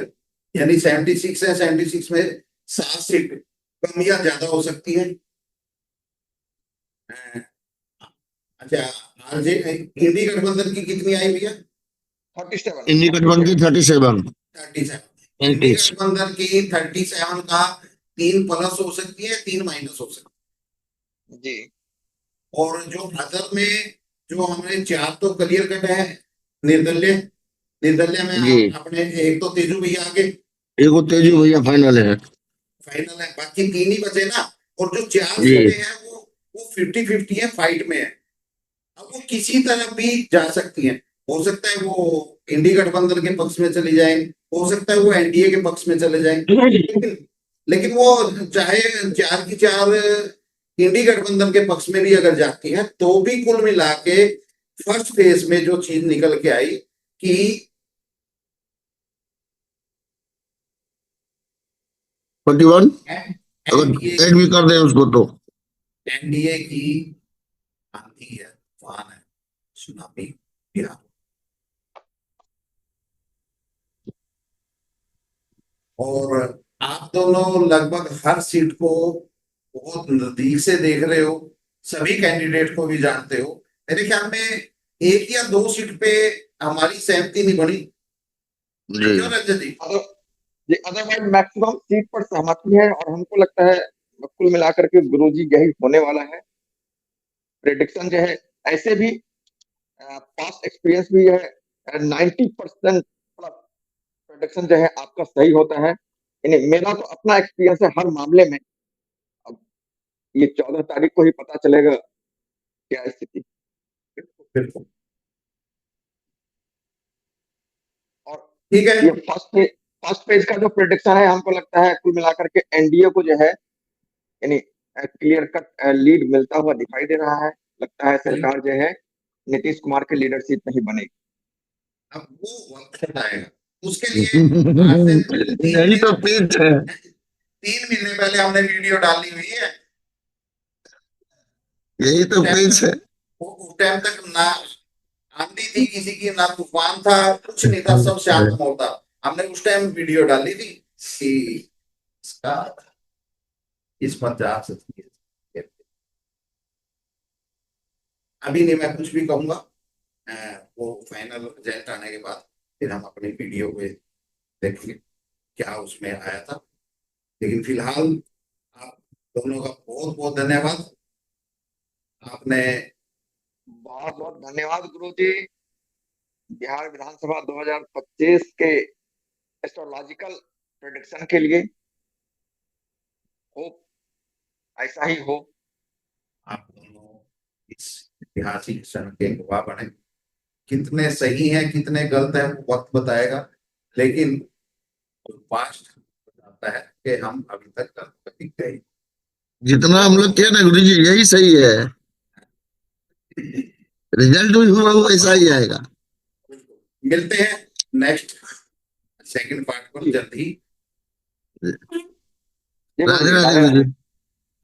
यानी 76 है, 76 में 7 सीट कम या ज्यादा हो सकती है। अच्छा, आरजे इंडी गठबंधन की कितनी आई भैया? 37 इंडी गठबंधन की 37। 37। इंडी गठबंधन की 37 का 3 प्लस हो सकती है, 3 माइनस हो सकती जी है। और जो अदर में जो हमारे 4 तो क्लियर कट है, निर्दलीय। निर्दलीय में जी अपने एक तो तेजू भैया आगे एक तेजू भैया फाइनल है। फाइनल है, बाकी 3 ही बचे ना। और जो 4 जी सीटें हैं वो 50-50 है, फाइट में है। अब वो किसी तरफ भी जा सकती हैं। हो सकता है वो इंडी गठबंधन के पक्ष में चली जाए, हो सकता है वो एनडीए के पक्ष में चले जाए, लेकिन लेकिन वो चाहे 4 की 4 इंडी गठबंधन के पक्ष में भी अगर जाती है, तो भी कुल मिला के फर्स्ट फेज में जो चीज निकल के आई कि 41 अगर एनडीए ऐड भी कर दें उसको तो। एनडीए की आंधी है, तूफान है, सुनामी बिहार। और आप दोनों लगभग हर सीट को बहुत नजदीक से देख रहे हो, सभी कैंडिडेट को भी जानते हो। मेरे ख्याल में 1 या 2 सीट पे हमारी सहमति नहीं बनी, जी क्यों रंजन जी? जी अदरवाइज मैक्सिमम सीट पर सहमति है, और हमको लगता है कुल मिलाकर के गुरुजी यही होने वाला है। प्रेडिक्शन जो है, ऐसे भी पास्ट एक्सपीरियंस भी है, 90% प्लस प्रेडिक्शन जो है आपका सही होता है। यानी मेरा तो अपना एक्सपीरियंस है हर मामले में। अब ये 14 तारीख को ही पता चलेगा क्या स्थिति। बिल्कुल और ठीक है। ये फर्स्ट पेज का जो प्रेडिक्शन है, हमको लगता है कुल मिलाकर के एनडीए को जो है, यानी क्लियर कट लीड मिलता हुआ दिखाई दे रहा है। लगता है सरकार जो है नीतीश कुमार के लीडरशिप में ही बनेगी। अब वो वक्त आएगा उसके लिए। आज से 3 यही तो महीने पीच है। 3 महीने पहले हमने वीडियो डाली हुई है। यही तो पीच है। उस टाइम तक ना आंधी थी किसी की, ना तूफान था, कुछ नहीं था, सब शांत माहौल था। हमने उस टाइम वीडियो डाली थी कि इसका इस पर जा सकती है। अभी नहीं मैं कुछ भी कहूंगा। वो फाइनल रिजल्ट आने के बाद फिर हम अपनी वीडियो को देखेंगे क्या उसमें आया था। लेकिन फिलहाल आप दोनों का बहुत बहुत धन्यवाद। आपने बहुत बहुत धन्यवाद गुरु जी। बिहार विधानसभा 2025 के एस्ट्रोलॉजिकल प्रेडिक्शन के लिए होप ऐसा ही हो। आप दोनों इस ऐतिहासिक क्षण के गवाह बने। कितने सही हैं कितने गलत हैं वो वक्त बताएगा, लेकिन पास्ट बताता है कि हम अभी तक गलत नहीं गए। जितना हम लोग किए ना गुरु जी यही सही है। रिजल्ट भी हुआ वो ऐसा ही आएगा। मिलते हैं नेक्स्ट सेकंड पार्ट पर जल्द ही। जी गुरु राधे जी, राधे राधे गुरु राधे। जी।